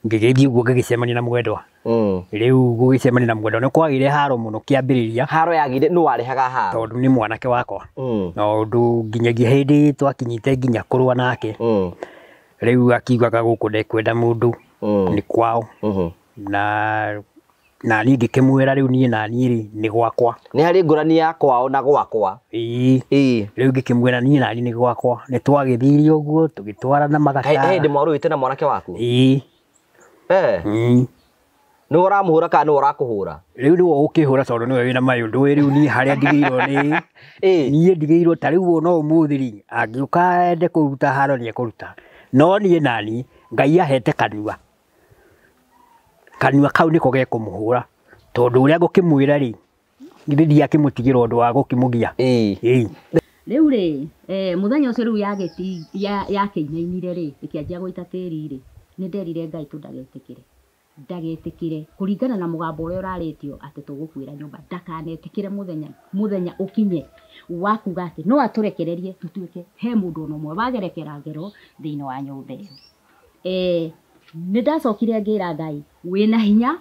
ngigithii guo ngigicemania na mwendwa riu gugicemania na mwendwa no kwagire haro muno kiambiriria haro yagire no warehaga haro tondu ni mwanake wakwa no ndu nginyagia hindi twakinyite nginya kurwa nake riu akiugaga guku ndekwenda mundu ni kwao na ni ngikimwira riu nie na nie ni gwakwa ni hari ngurani ya kwao na gwakwa riu ngikimwira nie na nie ni gwakwa ni twagithirie uguo tugitwarana magata hindi mwaru wite na mwanake waku no uramuhura kana no urakuhura riu ni ukihura tondu niwe wina mayundu riu ni haria ndigirwo ni nie ndigirwo ta riu no umuthiri angiuka ende kuruta haro ni kuruta no nie nani ngai ahete kanua kau niko gekumuhura tondu uria ngukimwira ri ngithii akimutigira undu wa gukimugia riu ri muthenya ucio riu yakiinainire ri ikianjia guita tiri ri ni nderire ngai tu ndagetikire kuringana na mugambo uria uraritio ati tugukwira nyumba ndakanetikire muthenya ukinye wakuga ati no aturekererie tutuike he mundu no mwe bagerekera ngero thiini wa nyumba ni ndacokire ngira ngai wina hinya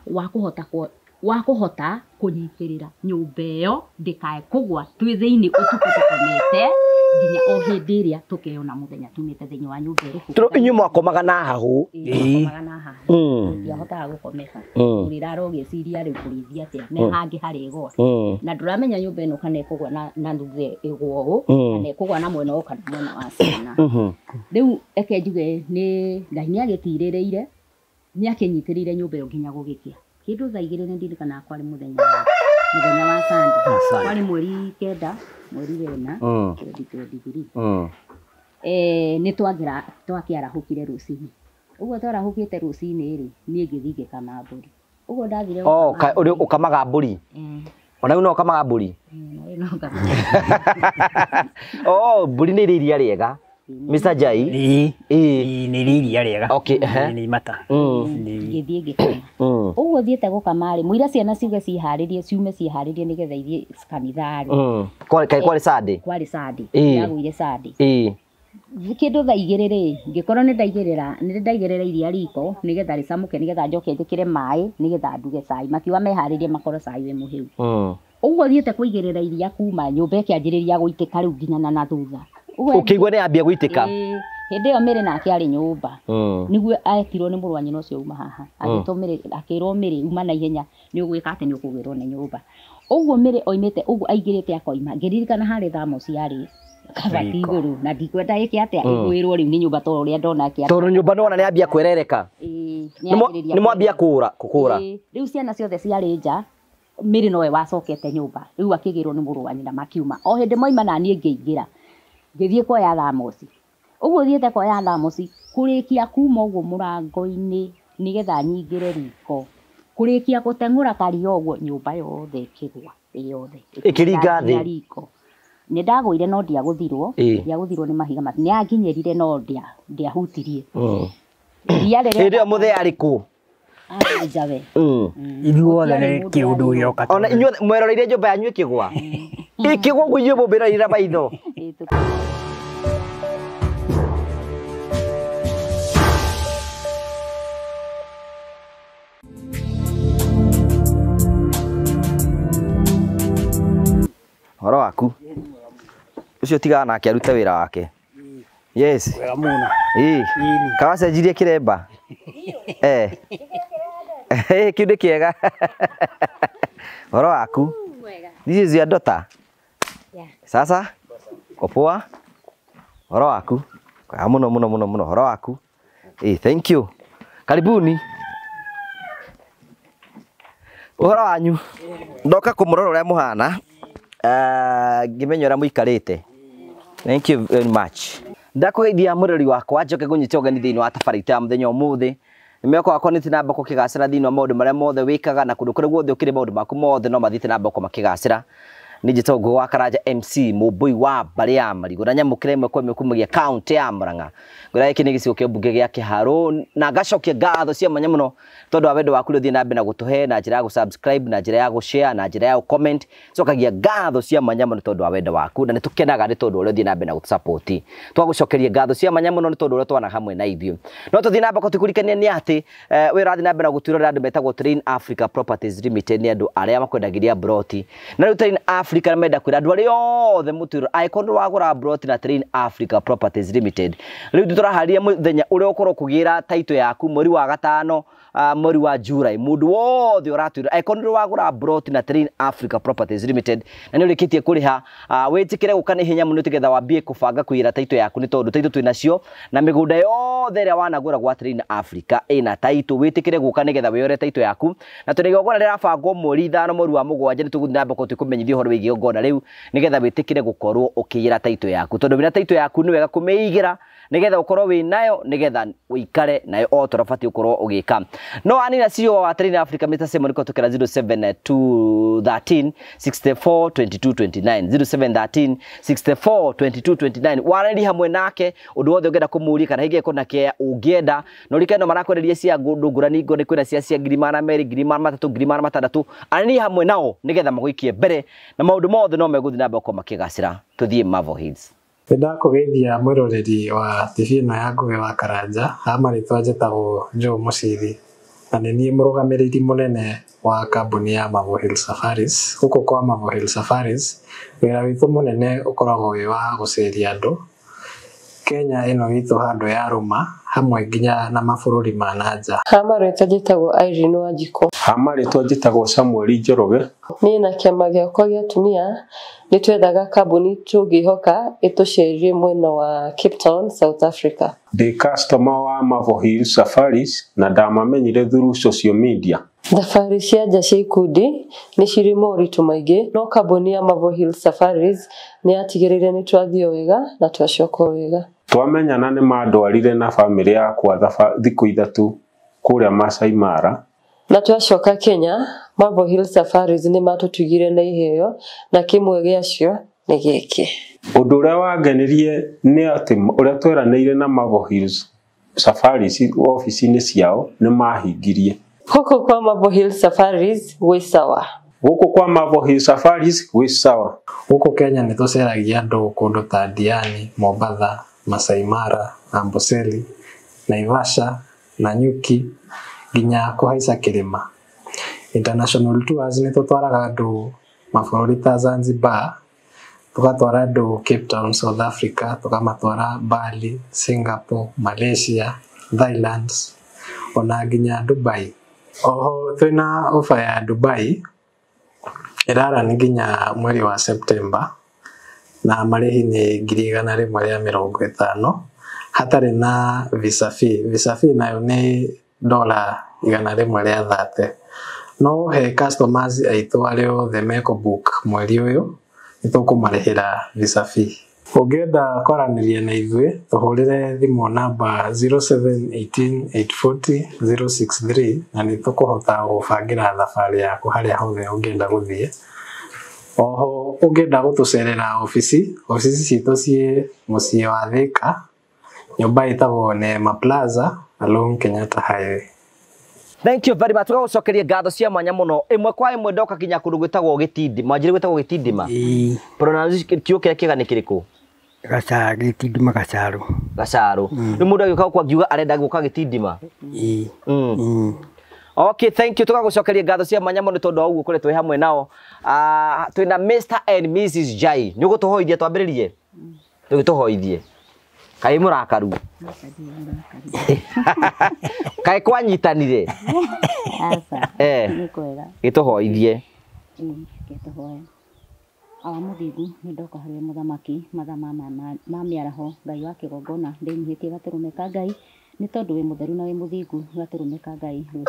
wa kuhota kunyitirira nyumba iyo ndikae kugwa twi thiini utuku tukomete nginya o hindi iria tukeona muthenya tumite thiini wa nyumba iro inyu mwakomaga na hahu ndiahotaga gukomeka urirara ugiciria riu kurithia atia me hangi hari igwa na nduramenya nyumba ino kana ikugwa na thuthe igwa uu kana ikugwa na mwena uu kana mwena wa ciana riu eke njuge ni ngai ni agitirireire ni akinyitirire nyumba iyo nginya gugikia kindu thaa 2 ni ndirikana kwari muthenya wa Sunday kwari mweri 9 mweri wena 2023 ni twakiarahukire rucini uguo twarahukite rucini ri nie ngithige kana mburi uguo ndathire ukamaga mburi ona no ukamaga mburi mburi ni iria riega Mr. Jai ni iria riega okay ni mata ngithie ngikama uguo thiete gukama ri muira ciana ciuge ciume ciharirie nigetha ithie kanithari kwari Sunday yaguire Sunday kindu thaa 2 ri ngikorwo ni ndaigirira iria riko nigetha ricamuke nigetha njoke njikire mai nigetha nduge cai makiwa meharirie makoro cai we muhiu uguo thiete kuigirira iria kuma nyumba ikianjiriria guitika riu nginya na thutha ukigwa ni ambia guitika hindi iyo mire nake ari nyumba niguo aetirwo ni murwa nyina ucio uma haha agitumire akirwo mire uma na ihenya ni ugwika ati ni ukugirwo ni nyumba uguo mire oimite uguo aigirite akoima ngiririkana hari thamo ciari kabati iguru na ndikwenda iki ati igwirwo riu ni nyumba to uria ndona ki tondu nyumba nona ni ambia kwerereka ni mwambia kukura riu ciana ciothe ciari nja mire nowe wacokete nyumba riu akigirwo ni murwa nyina makiuma o hindi moima na nie ngiingira ngithie kuoya thamoci uguo thiete kuoya thamoci kurikia kuma uguo murango-ini nigetha nyingire riko kurikia guteng'ura kario uguo nyumba yothe ikigwa yothe ikiringa thi ni ndagwire no ndiaguthirwo ni mahiga mati ni anginyerire no ndiahutirie hindi yo muthe ariku jabe ithuothe ni kiundu gioka ona inyuothe mweroreire nyumba yanyu ikigwa ikigwa uguo inyuĩ mũmbĩroire maitho horo waku ucio tiga nake arute wira wake yes wega muno kawacenjirie kiremba kiundu kiega horo waku this is your daughter sasa kopoa horo waku kwa muno horo waku thank you karibuni horo wanyu ndoka kumurora uria muhana ngimenya uria muikarite thank you very much ndakugeithia murori wakwa njoke gunyite ogeni thiini wa tabarita ya muthenya umuthi nimeko wakwa niti na mbako kigacira thiini wa maundu maria mothe wikaga na kundu kuria guothe ukire maundu maku mothe no mathite na mbako makigacira nije togo wa Karanja MC Mubui wa bari ya Marigo na nyamukire mwe kwa mekumagia county ya Murang'a ngora iki nigisigo kia mbunge gia Kiharo na gacokia ngatho cia mwanya muno tondu wa wendo waku ri na mbe na gutuhe na njira ya subscribe na njira ya share na njira ya comment cokagia ngatho cia mwanya muno tondu wa wendo waku na nitukenaga ni tondu uri na mbe na gusupport twagucokeria ngatho cia mwanya muno ni tondu uri twana hamwe na ithuĩ no tuthi na mbe kutikũrikania ni ati we rathi na mbe na gutwira andu metagwo Train Africa Properties Limited ni andu aria makwendagiria broti na riu Train Africa menda kwira andu aria othe mutwiro icon wagura broti na Train Africa Properties Limited riu turaharia muthenya uria ukorwo kugira title yaku mweri wa gatano mweri wa July mundu wothe uratwira icon wagura broti na Train Africa Properties Limited na ni urikitie kuriha witikire gukani hinya muno tigetha wambie kubanga kuira title yaku ni tondu title twinacio na migunda yothe ria wanagura gwa Train Africa ina title witikire gukani getha wiyore title yaku na tunigogora rirabangwo mweri 5 mweri wa 7 ni tuguthi na mbako tukumenyithio horo wigi ogona riu nigetha witikire gukorwo ukiyira title yaku tondu bina title yaku ni wega kumeigira nigetha ukorwo wi nayo nigetha uikare nayo o turabati ukorwo ugika no anina CEO wa Train Africa Mr. Simon Kotokera 0713 64 22 29 0713 64 22 29 warandi hamwe nake undu wothe ungenda kumuria kana hige kona kia ungienda no rikeno marakwereria cia ngurani ngo ni kwina cia Girimana Mary Girimana matatu Girimana matandatu ani hamwe nao nigetha maguikie mbere na maundu mothe no meguthi na mbako makigacira tuthie Marvel Hills. Nda kugeithia mwiroreri wa TV ino ya Ngugi wa Karanja amaritwa njetago Joe Muciri na ni murugamiriri munene wa kambuni ya Marvel Hills Safaris huko kwa Marvel Hills Safaris wira witu munene ukoragwo wi wa guceria andu Kenya ino witu handu ya Roma hamwe nginya na mabururi ma nanja Hamarĩtwa njĩtagwo Irene Wanjikũ Hamarĩtwa njĩtagwo Samuel Njoroge Niĩ na kĩama gĩakwa gĩa atumia nĩ twethaga kambuni tũngĩhoka ĩtũcerie mwena wa Cape Town, South Africa. Ndĩ customer wa Marvel Hills Safaris na ndamamenyire through social media. Thabarĩ cia nja cia ikundi nĩ cirĩ moritũ maingĩ no kambuni ya Marvel Hills Safaris nĩ yatigĩrĩire nĩ twathiĩ wega na twacoka wega. Twamenyana nĩ mandwarire na family yakwa thikũ ithatu kũrĩa Masai Mara na twacoka Kenya. Marvel Hills Safaris nĩ matũtugire na iheo na kimwe gĩacio nĩ gĩkĩ. Ũndũ ũrĩa wangenirie nĩ atĩ ũrĩa tweranĩire na Marvel Hills Safaris ofici-inĩ ciao nĩ mahingirie. Huko kwa Marvel Hills Safaris gwĩ sawa. Huko kwa Marvel Hills Safaris gwĩ sawa. Huko Kenya nĩ tũceragia andũ kũndũ ta Diani, Mombasa, Masai Mara, Amboseli, Naivasha, Nanyuki nginya kuhaica Kĩrĩma. International tours ni tutwaraga andu mabũrũri ta Zanzibar, tugatwara andu Cape Town, South Africa, tukamatwara Bali, Singapore, Malaysia, Thailand, ona nginya Dubai. Oho twina ofa ya Dubai irara ni nginya mweri wa September na marĩhi ni 150 hatarĩ na visa fee. Visa fee nayo ni $130. No he customers aitũ arĩa othe meko book mweri ũyũ nĩtũkũmarĩhĩra visa fee. Ũngĩenda kwaranĩria na ithuĩ tũhũrĩre thimũ namba 0718840063 na nĩtũkũhota gũbangĩra thabarĩ yaku harĩa hothe ũngĩenda gũthiĩ. Oho ũngĩenda gũtũcerera ofici citũ ciĩ mũciĩ wa Thika, nyũmba ĩtagwo Neema Plaza along Kenyatta Highway. Thank you very much. Tugagucokeria ngatho cia mwanya muno. Imwe kwa imwe ndoka kinya kundu gwitagwo Gitindima. Mwanjire gwitagwo Gitindima. Pronunciation kiugo kiria kiega ni kiriku? Gacaru, Gitindima Gacaru. Gacaru. Ni mundu agioka kwa ngiuga arenda guka Gitindima. Okay, thank you. Tugagucokeria ngatho cia mwanya muno tondu uguo kure twi hamwe nao. Twina Mr and Mrs Jai. Ni gutuhoithie twambiririe. Tugituhoithie. Kai murakaru. Kai kwanyitanire. Asa. Ni kwega. Gituhoithie. Gituhoe. Awa muthingu ni ndoka harĩ muthamaki mathama ma miaraho Ngai wa kĩgongona ndĩnyihitie gaturumeka Ngai nĩ tondũ wĩ mutheru na wĩ muthingu gaturumeka Ngai nĩ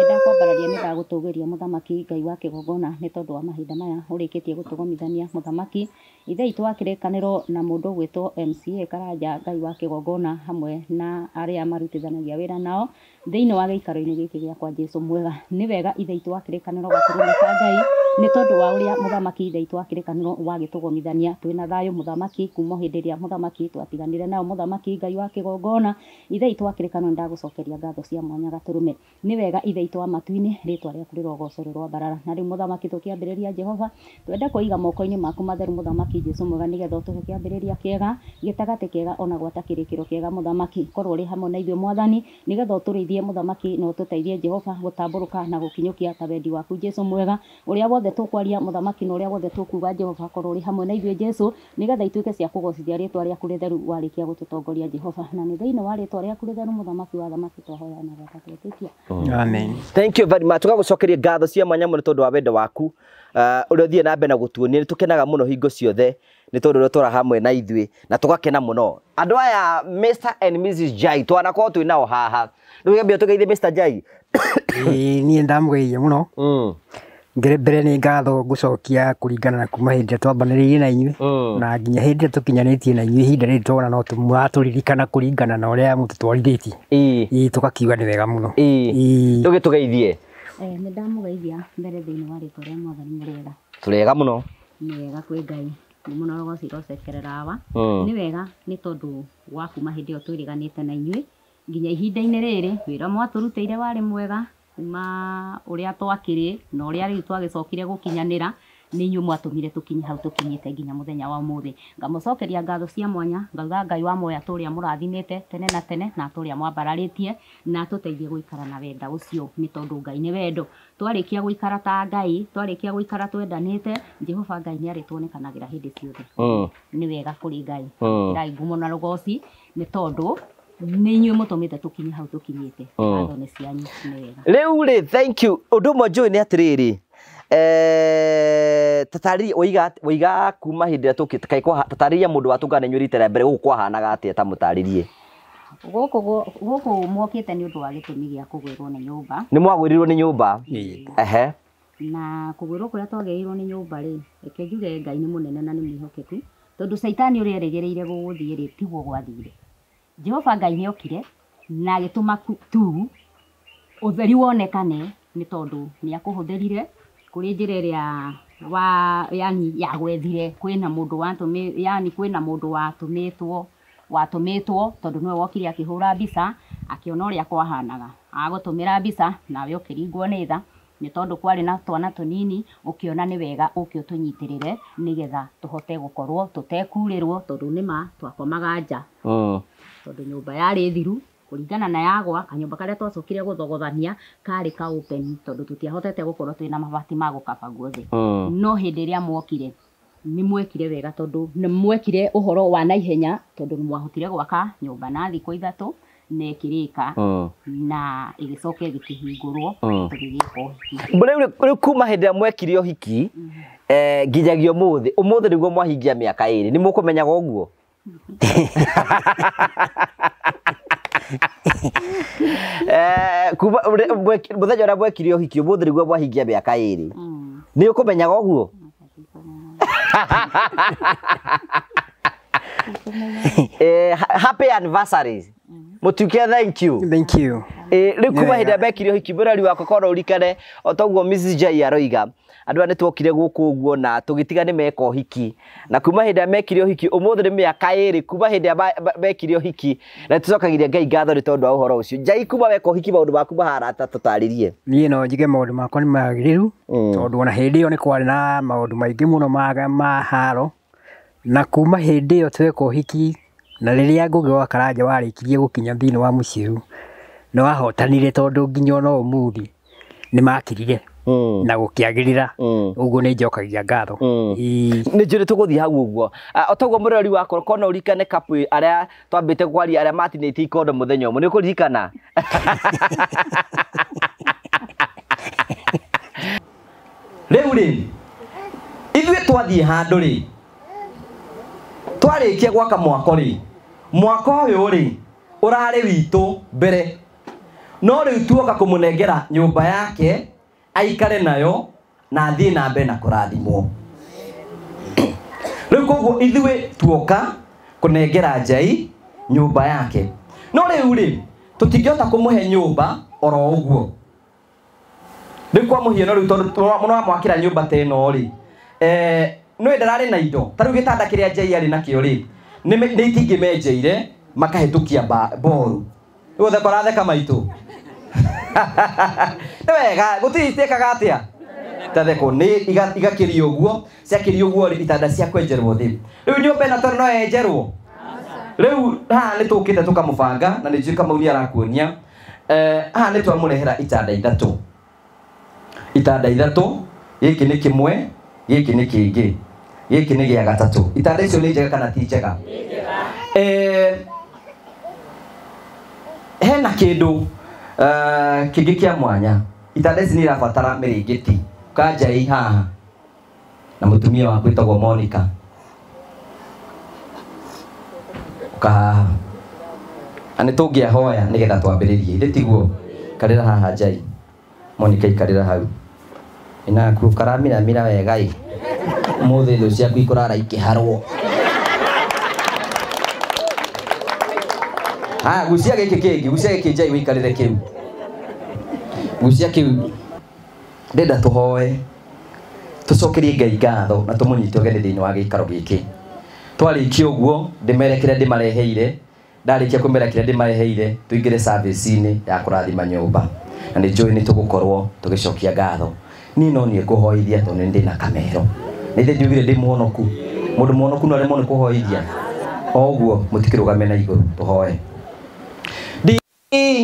ndakwambararia nĩ ndagũtũgĩria muthamaki Ngai wa kĩgongona nĩ tondũ wa mahinda maya ũrĩkĩtie gũtũgomithania muthamaki ithe itũ wa kĩrĩkanĩro na mũndũ gwĩtwo MCA Karanja Ngai wa kĩgongona hamwe na arĩa marutithanagia wĩra nao thĩinĩ wa gĩikaro-inĩ gĩkĩ gĩakwa Jesũ mwega nĩ wega ithe itũ wa kĩrĩkanĩro gaturumeka Ngai nĩ tondũ wa ũrĩa mũthamaki ithe itũ akĩrĩkanĩro wagĩtũgomithania twĩna thayũ mũthamaki kuma hĩndĩ ĩrĩa mũthamaki twatiganire nao mũthamaki Ngai wa kĩgongona ithe itũ akĩrĩkanĩro ndagũcokeria ngatho cia mwanya Gatũrũme nĩ wega ithe itũ wa matu-inĩ rĩtwa rĩaku rĩrogocwo mbarara na rĩu mũthamaki tũkĩambĩrĩria Jehova twende kũiga moko-inĩ maku matheru mũthamaki Jesũ mwega nĩgetha ũtũhe kĩambĩrĩria kĩega gĩtagatĩ kĩega ona gwata kĩrĩkĩro kĩega mũthamaki korwo ũrĩ hamwe na ithuĩ mwathani nĩgetha ũtũrĩithie mũthamaki na ũtũteithie Jehova gũtambũrũka na gũkinyũkia ta wendi waku Jesũ mwega ũrĩa wothe tũkwaria mũthamaki na ũrĩa wothe tũkuga Jehova korwo ũrĩ hamwe na ithuĩ Jesũ nĩgetha ituĩke cia kũgocithia rĩtwa rĩaku rĩtheru warĩkia gũtũtongoria Jehova na nĩ thĩinĩ wa rĩtwa rĩaku rĩtheru mũthamaki wa thamaki twahoya na gatũtĩkia Amen. Thank you very much. Tugagucokeria ngatho cia mwanya mũno tondũ wa wendo waku. Ũrĩa ũthiĩ na mbere na gũtuonia nĩ tũkenaga mũno hingo ciothe nĩ tondũ ũrĩa tũra hamwe na ithuĩ na tũgakena mũno. Andũ aya Mr and Mrs Jai twanakorwo twĩ nao haha. Rĩu gĩambia tũgeithie Mr Jai. Niĩ ndamũgeithia mũno. Mbere nĩ ngatho ngũcokia kũringana na kuma hĩndĩ ĩrĩa twambanĩrĩirie na inyuĩ na nginya hĩndĩ ĩrĩa tũkinyanĩtie na inyuĩ ihinda rĩrĩ tũrona no mũratũririkana kũringana na ũrĩa mũtũtwarithĩtie tũgakiuga nĩ wega mũno. Tũgĩtũgeithie. Nĩ ndamũgeithia mbere thĩinĩ wa rĩtwa rĩa mwathani mũrega. Tũrega mũno. Nĩ wega kwĩ Ngai nĩ mũno rogocirocekererawa nĩ wega nĩ tondũ wa kuma hĩndĩ ĩyo twĩrĩganĩte na inyuĩ nginya ihinda-inĩ rĩrĩ wĩra mwatũrutĩire warĩ mwega kuma ũrĩa twakĩrĩ na ũrĩa rĩu twagĩcokire gũkinyanĩra nĩ inyuĩ mwatũmire tũkinye hau tũkinyĩte nginya mũthenya wa ũmũthĩ ngamũcokeria ngatho cia mwanya ngauga Ngai wa moya tũrĩa mũrathimĩte tene na tene na tũrĩa mwambararĩtie na tũteithie gũikara na wenda ũcio nĩ tondũ Ngai nĩ wendo twarĩkia gũikara ta Ngai twarĩkia gũikara twendanĩte Jehova Ngai nĩ arĩtuonekanagĩra hĩndĩ ciothe nĩ wega kũrĩ Ngai ĩrai ngumo na rũgoci nĩ tondũ nĩ inyuĩ mũtũmĩte tũkinye hau tũkinyĩte ngatho nĩ cianyu nĩ wega rĩu rĩ thank you ũndũ ũmwe njũĩ nĩ atĩrĩrĩ tatari oiga kuma hĩndĩ ĩrĩa tũkĩte kaĩ tatarĩria mũndũ watũngana inyuĩ rita rĩa mbere gũkũ kwahanaga atĩa ta mũtarĩrie gũkũ mokĩte nĩ ũndũ wa gĩtũmi gĩa kũgwĩrwo nĩ nyũmba nĩ mwagwĩrirwo nĩ nyũmba ehe na kũgwĩrwo kũrĩa twagĩrĩirwo nĩ nyũmba rĩ reke njuge Ngai nĩ mũnene na nĩ mwĩhokeku tondũ Saitani ũrĩa erĩgĩrĩire gũgũthiĩ rĩ tiguo gwathire Jehova Ngai nĩ okire na agĩtũma tu ũtheri wonekane nĩ tondũ nĩ akũhũthĩrire kũrĩ njĩra ĩrĩa yani yagwethire kwĩna mũndũ watũmĩtwo tondũ nĩwe wokire akĩhũra mbica akĩona ũrĩa kwahanaga agũtũmĩra mbica nawe ũkĩringwo nĩ tha nĩ tondũ kwarĩ na twana tũnini ũkĩona nĩ wega ũkĩ ũtũnyitĩrĩre nĩgetha tũhote gũkorwo tũtekurĩrwo tondũ nĩma twakomaga nja tondũ nyũmba yarĩ thiru kũringana na yagwa kanyũmba karĩa twacokire gũthogothania karĩ ka open tondũ tũtiahotete gũkorwo twĩna mabati ma gũkaba guothe no hĩndĩ ĩrĩa mwokire nĩ mwekire wega tondũ nĩ mwekire ũhoro wa naihenya tondũ nĩ mwahotire gwaka nyũmba na thikũ ithatũ na ĩkĩrĩka na ĩgĩcoka ĩgĩkĩhingũrwo tũgĩgĩka ũhiki rĩu kuma hĩndĩ ĩrĩa mwekire ũhiki nginyagia ũmũthĩ nĩguo mwahingia mĩaka ĩrĩ nĩ mũkũmenyaga ũguo mũthenya ũrĩa mwekire ũhiki ũmũthĩ nĩguo mwahingia mĩaka ĩrĩ nĩ ũkũmenyaga ũguo happy anniversary mutuke thank you rĩu kuma hĩndĩ ĩrĩa mekire ũhiki mũreri wakwa korwo ũrikane o toguo Mrs Jai aroiga andũ aya nĩ twokire gũkũ ũguo na tũgĩtiga nĩ meka ũhiki na kuma hĩndĩ ĩrĩa mekire ũhiki ũmũthĩ nĩ mĩaka ĩrĩ kuma hĩndĩ ĩrĩa mekire ũhiki na tũcokagiria Ngai ngatho nĩ tondũ wa ũhoro ũcio Jai kuma weka ũhiki maũndũ maku mahana ta tũtarĩrie niĩ no njige maũndũ makwa nĩ magĩrĩru tondũ ona hĩndĩ ĩyo nĩ kwarĩ na maũndũ maingĩ mũno ma haro na kuma hĩndĩ ĩyo tweka ũhiki na rĩrĩa Ngũgĩ wa Karanja warĩkirie gũkinya thĩinĩ wa mũciĩ ũyũ nĩ wahotanire tondũ nginya ona ũmũthĩ nĩ makirire na gũkĩagĩrĩra ũguo nĩ njokagia ngatho nĩ njũrĩ tũgũthiĩ hau ũguo o toguo mũreri wakwa korwo ũrikane kapu arĩa twambĩte kwaria arĩa matinĩtie ikondo mũthenya ũmwe nĩ ũkũririkana rĩu rĩ ithuĩ twathiĩ handũ rĩ twarĩkia gwaka mwako ũyũ rĩ ũrarĩ witũ mbere no rĩu tuoka kũmũnengera nyũmba yake aikare nayo na athiĩ na mbere na kũrathimwo rĩu koguo ithuĩ tuoka kũnengera Jai nyũmba yake no rĩu rĩ tũtingĩhota kũmũhe nyũmba oro ũguo Rĩu kwa mũhiano rĩu tondũ mũno mwakĩra nyũmba ta ĩno rĩ nĩ ndararĩ na indo ta rĩu gĩtanda kĩrĩa Njai arĩ nakĩo rĩ nĩ itingĩmenjeire makahĩtũkia mboru rĩu theko ratheka maitũ nĩ wega gũtirĩ itĩkaga atĩa ta theko nĩ igakĩrio ũguo ciakĩrio ũguo rĩ itanda cia kwenjerwo thĩ rĩu nyũmba ĩno tondũ no yenjerwo rĩu haha nĩ tũkĩte tũkamũbanga na nĩ njũĩ Kamau nĩ arakuonia haha nĩ twamũrehera itanda ithatũ gĩkĩ nĩ kĩmwe gĩkĩ nĩ kĩngĩ gĩkĩ nĩ gĩa gatatũ itanda icio nĩ njega kana ti njega hena kĩndũ kĩngĩ kĩa mwanya itanda ici nĩ irabatara mĩrĩngĩti ka Njai haha na mũtumia waku wĩtagwo Monica ukahaha na nĩ tũngĩahoya nĩgetha twambĩrĩrie ithe tiguo karĩra haha Njai Monica ikarĩra hau inaku karamira wega ĩ mũthĩ thũ ciaku ikurara ikĩharwo gucia gĩkĩ kĩngĩ gucia gĩkĩ Njai wĩikarĩre kĩu gucia kĩu ndenda tũhoe tũcokerie Ngai ngatho na tũmũnyite ũgeni thĩinĩ wa gĩikaro gĩkĩ twarĩkia ũguo ndĩmere kĩrĩa ndĩmareheire ndarĩkia kũmera kĩrĩa ndĩmareheire tũingĩre service-inĩ ya kũrathima nyũmba na nĩ njũĩ nĩ tũgũkorwo tũgĩcokia ngatho niĩ no niĩ ngũhoithia tondũ nĩ ndĩ na kamero nĩ ithe ndiugire ndĩ mũhonoku mũndũ mũhonoku no aremwo nĩ kũhoithia o ũguo mũtikĩrũgame na igũrũ tũhoe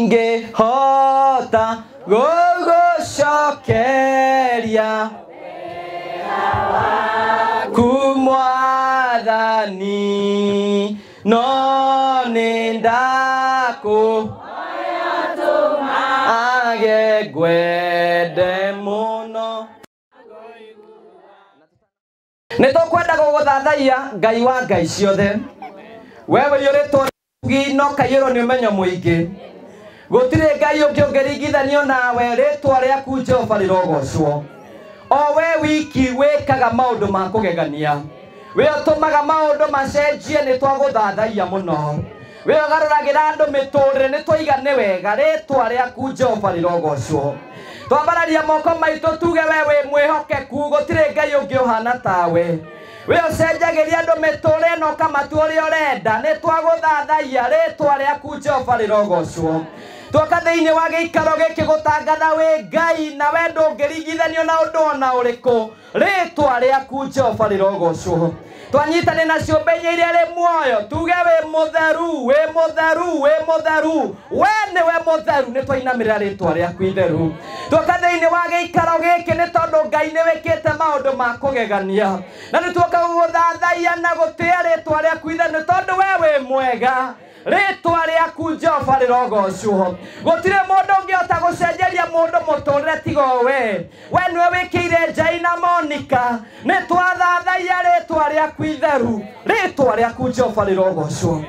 ndingĩhota gũgũcokeria kumwathani no nĩ ndakũhoya ngwende mũno nĩ tũkwenda gũgũthathaiya Ngai wa ngai ciothe wewe yũrĩtwo no kaiyũrwo nĩ ũmenyo mũingĩ gũtirĩ Ngai ũngĩ ũngĩringithanio nawe rĩtwa rĩaku Jehova rĩrogocwo o we wiki wĩkaga maũndũ ma kũgegania we ũtũmaga maũndũ macenjie nĩ twagũthathaiya mũno we ũgarũragĩra andũ mĩtũrĩre nĩ twoiga nĩ wega rĩtwa rĩaku Jehova rĩrogocwo twambararia moko maitũ tuge we wĩ mwĩhokeku gũtirĩ Ngai ũngĩ ũhana tawe we ũcenjagĩria andũ mĩtũrĩre no kamatua ũrĩa ũrenda nĩ twagũthathaiya rĩtwa rĩaku Jehova rĩrogocwo twoka thĩinĩ wa gĩikaro gĩkĩ gũtangatha wĩ Ngai na we ndũngĩringithanio na ũndũ ona ũrĩkũ rĩtwa rĩaku Jehova rĩrogocwo twanyitanĩra na ciũmbe iria irĩ muoyo tuge wĩ mũtheru wĩ mũtheru wĩ mũtheru we nĩwe mũtheru nĩ twainamĩrĩra rĩtwa rĩaku itheru twoka thĩinĩ wa gĩikaro gĩkĩ nĩ tondũ Ngai nĩ wĩkĩte maũndũ ma kũgegania na nĩ twoka gũgũthathaiya na gũtĩĩa rĩtwa rĩaku itheru nĩ tondũ we wĩ mwega rĩtwa rĩaku Jehova rĩrogocwo gũtirĩ mũndũ ũngĩhota gũcenjeria mũndũ mũtũrĩre tiga we we nĩwe wĩkĩire Njai na Monica nĩ twathathaiya rĩtwa rĩaku itheru rĩtwa rĩaku Jehova rĩrogocwo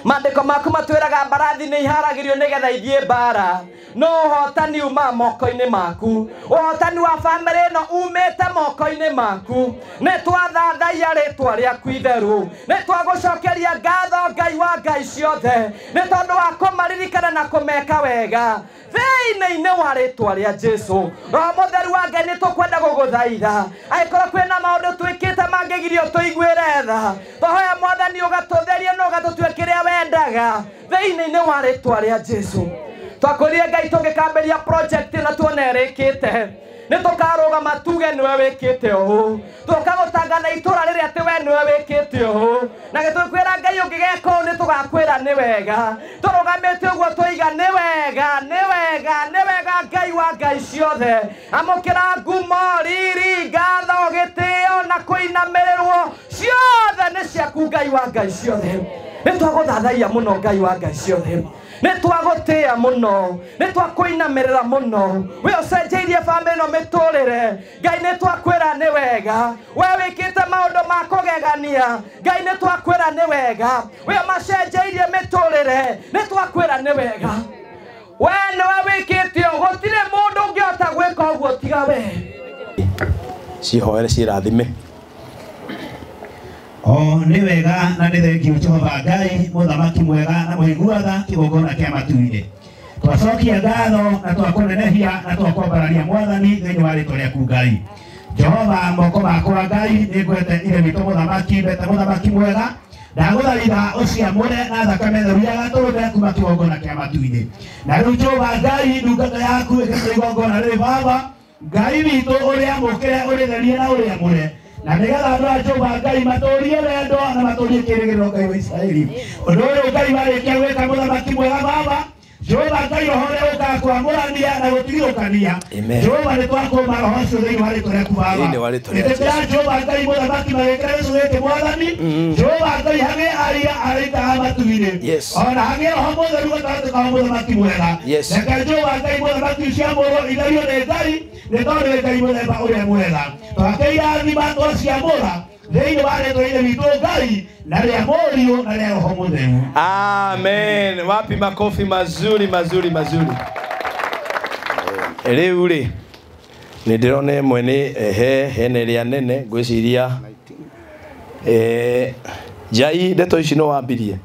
maandĩko maku matwĩraga mbarathi nĩ iharagĩrio nĩgetha ithiĩ mbara no ũhotani uma moko-inĩ maku ũhotani wa bamĩrĩ ĩno umĩte moko-inĩ maku nĩ twathathaiya rĩtwa rĩaku itheru nĩ twagũcokeria ngatho Ngai wa ngai ciothe nĩ tondũ wa kũmaririkana na kũmeka wega thĩinĩ-inĩ wa rĩtwa rĩa Jesũ Roho Mũtheru wa Ngai nĩ tũkwenda gũgũthaitha angĩkorwo kwĩna maũndũ twĩkĩte mangĩgirio tũiguĩre tha tũhoya Mwathani ũgatũtherie na ũgatũtua kĩrĩa wendaga thĩinĩ-inĩ wa rĩtwa rĩa Jesũ twakũrire Ngai tũngĩkambĩria project na tuone ĩrĩkĩte nĩ tũkarũgama tuge nĩwe wĩkĩte ũũ tũkagũtangatha itũra rĩrĩa atĩ we nĩwe wĩkĩte ũũ na gĩtũkwĩra Ngai ũngĩgeka ũũ nĩ tũgakwĩra nĩ wega tũrũgamĩte ũguo tũiga nĩ wega nĩ wega nĩ wega Ngai wa ngai ciothe amũkĩra ngumo riri ngatho gĩtĩo na kũinamĩrĩrwo ciothe nĩ ciaku Ngai wa ngai ciothe nĩ twagũthathaiya mũno Ngai wa ngai ciothe nĩ twagũtĩĩa mũno nĩ twakũinamĩrĩra mũno we ũcenjeirie bamĩrĩ ĩno mĩtũrĩre Ngai nĩ twakwĩra nĩ wega we wĩkĩte maũndũ ma kũgegania Ngai nĩ twakwĩra nĩ wega we macenjeirie mĩtũrĩre nĩ twakwĩra nĩ wega we nĩwe wĩkĩte ũũ gũtirĩ mũndũ ũngĩhota gwĩka ũguo tiga we cihoere cirathime nĩ wega na nĩ thengio Jehova Ngai mũthamaki mwega na mũhingũratha kĩgongona kĩa matu-inĩ twacokia ngatho na twakunenehia na twakwambararia mwathani thiini wa ritwa riaku Ngai. Jehova moko makwa Ngai ningwete ire witũ mũthamaki mbete mũthamaki mwega ndagũthaitha ũciamũre na thakame theru ya gatũrũme kuma kĩgongona kĩa matu-inĩ. Na rĩu Jehova Ngai ndungata yaku ĩgĩtua igongona rĩrĩ Baba Ngai witũ ũrĩa mũkĩre ũrĩtherie na ũrĩa mũre na nĩgetha andũ a Jehova Ngai matũrie wendo na matũrie kĩrĩgĩrĩro Ngai wa Isiraeli. Ũndũ ũyũ Ngai warĩkia gwĩka mũthamaki mwega Baba Jehova Ngai roho ũrĩa ũgakwamũrania na gũtigithũkania. Jehova nĩtwakũma roho ũcio thĩinĩ wa rĩtwa rĩaku Baba. Nĩtĩkĩra Jehova Ngai mũthamaki magĩkĩra Yesu gĩkĩ mwathani. Jehova Ngai hagĩe aria araikara matu-inĩ. Ona hagĩe roho mũtheru gatagatĩ kao mũthamaki mwega. Reke Jehova Ngai mũthamaki ũciamũrwo itherio nĩ Ngai nĩ tondũ nĩ Ngai mũthemba ũrĩa mwega. Twakĩirathima twaciamũra thĩinĩ wa rĩtwa-inĩ witũ Ngai na rĩa Mũriũ na rĩa Roho Mũtheru. Amen. Wapi makofi mazuri mazuri mazuri. Rĩu rĩ nĩ ndĩrona ĩmwe nĩ hene rĩa nene ngwĩciria Njai ndeto ici no wambirie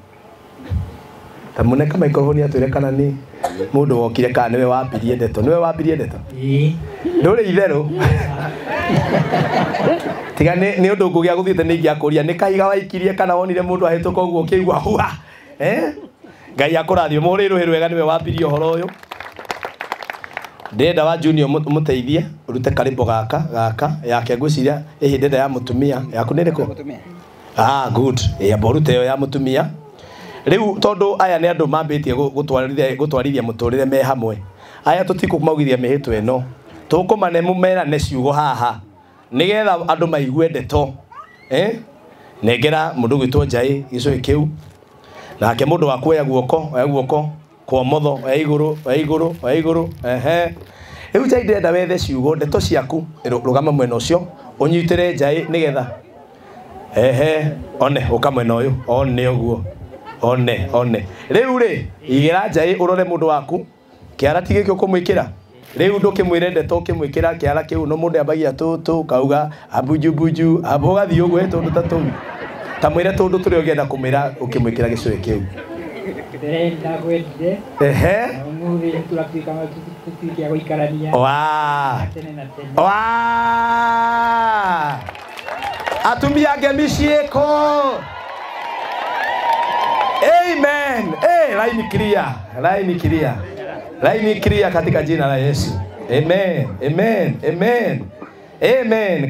ta mũneka microphone atwĩre kana nĩ mũndũ wokire kana nĩwe wambirie ndeto. Nĩwe wambirie ndeto? Ndũrĩ itherũ tiga nĩ ũndũ ngũgĩa gũthiĩte nĩ ingĩakũria nĩ kahiga waikirie kana wonire mũndũ ahĩtũka ũguo kĩigua hua Ngai akũrathime mũrĩ rũhĩ rwega nĩwe wambirie ũhoro ũyũ. Ndenda wa Junior mũteithie urute karimbo gaka yake ngwĩciria ĩhĩndĩ ya mũtumia yaku nĩ rĩkũ? Good. Ya borute yo ya mũtumia. Rĩu tondũ aya nĩ andũ mambĩtie gũtwarithia mũtũrĩre me hamwe. Aya tũtikũmaugithia mĩhĩtwa ĩno. Tũkũmane mũmerane ciugo haha nigetha andũ maigue ndeto. Nengera mũndũ gwĩtwo Njai gĩcũĩ kĩu nake mũndũ wa kuoya guoko kwa motho wa igũrũ rĩu Njai ndĩrenda wethe ciugo ndeto ciaku rũgama mwena ũcio ũnyitĩre Njai nigetha one ũka mwena ũyũ one ũguo one rĩu rĩ igĩra Njai ũrore mũndũ waku kĩara ti gĩkĩ ũkũmwĩkĩra rĩu ndũkĩmwĩre ndeto ũkĩmwĩkĩra kĩara kĩu no mũndũ ambagia tũtũ kauga abunju abogathiĩ ũguo tondũ ta tũu ta mwĩre tondũ tũrĩ ũngĩenda kũmĩra ũkĩmwĩkĩra gĩcũĩ kĩu. Atumia ngemi ciĩko. Amen. Laini clear katika jina la Yesu. Amen.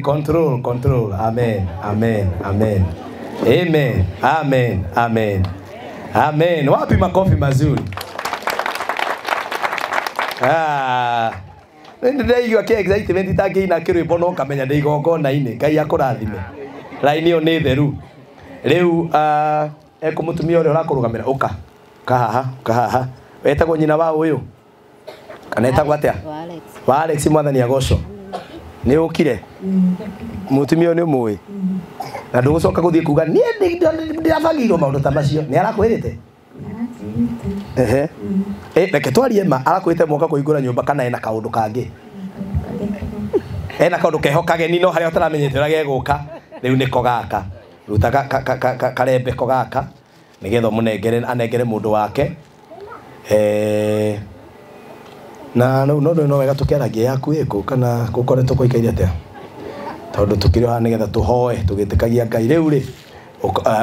Control. Amen. Wapi makofi mazuri. Nĩndaigua kĩ excitement itangĩina kĩrwĩmbo no kamenya ndĩ igongona-inĩ. Ngai akũrathime. Laini ĩyo nĩ theru. Rĩu mũtumia ũrĩa ũrakũrũgamĩra ũka haha wetagwo nyina wa ũyũ kana etagwo atĩa? Wa Alex mwathani agocwo. Nĩ ũkire mũtumia ũyũ nĩ mũĩ na ndũgũcoka gũthiĩ kuga niĩ ndĩrabagĩirwo maũndũ ta macio. Nĩ arakwĩrĩte? Reke twarie ma arakwĩrĩte moka kũhingũra nyũmba kana ena kaũndũ kangĩ? Ena kaũndũ keho kageni no harĩa ũtaramenyete ũrĩa gegũka rĩu nĩko gaka ruta karembeko gaka nĩgetha anengere mũndũ wake. Na no wega tũkĩaragia yaku ĩkũ kana gũkoretwo kũikaire atĩa tondũ tũkĩrĩ haha nĩgetha tũhoe tũgĩtĩkagia Ngai. Rĩu rĩ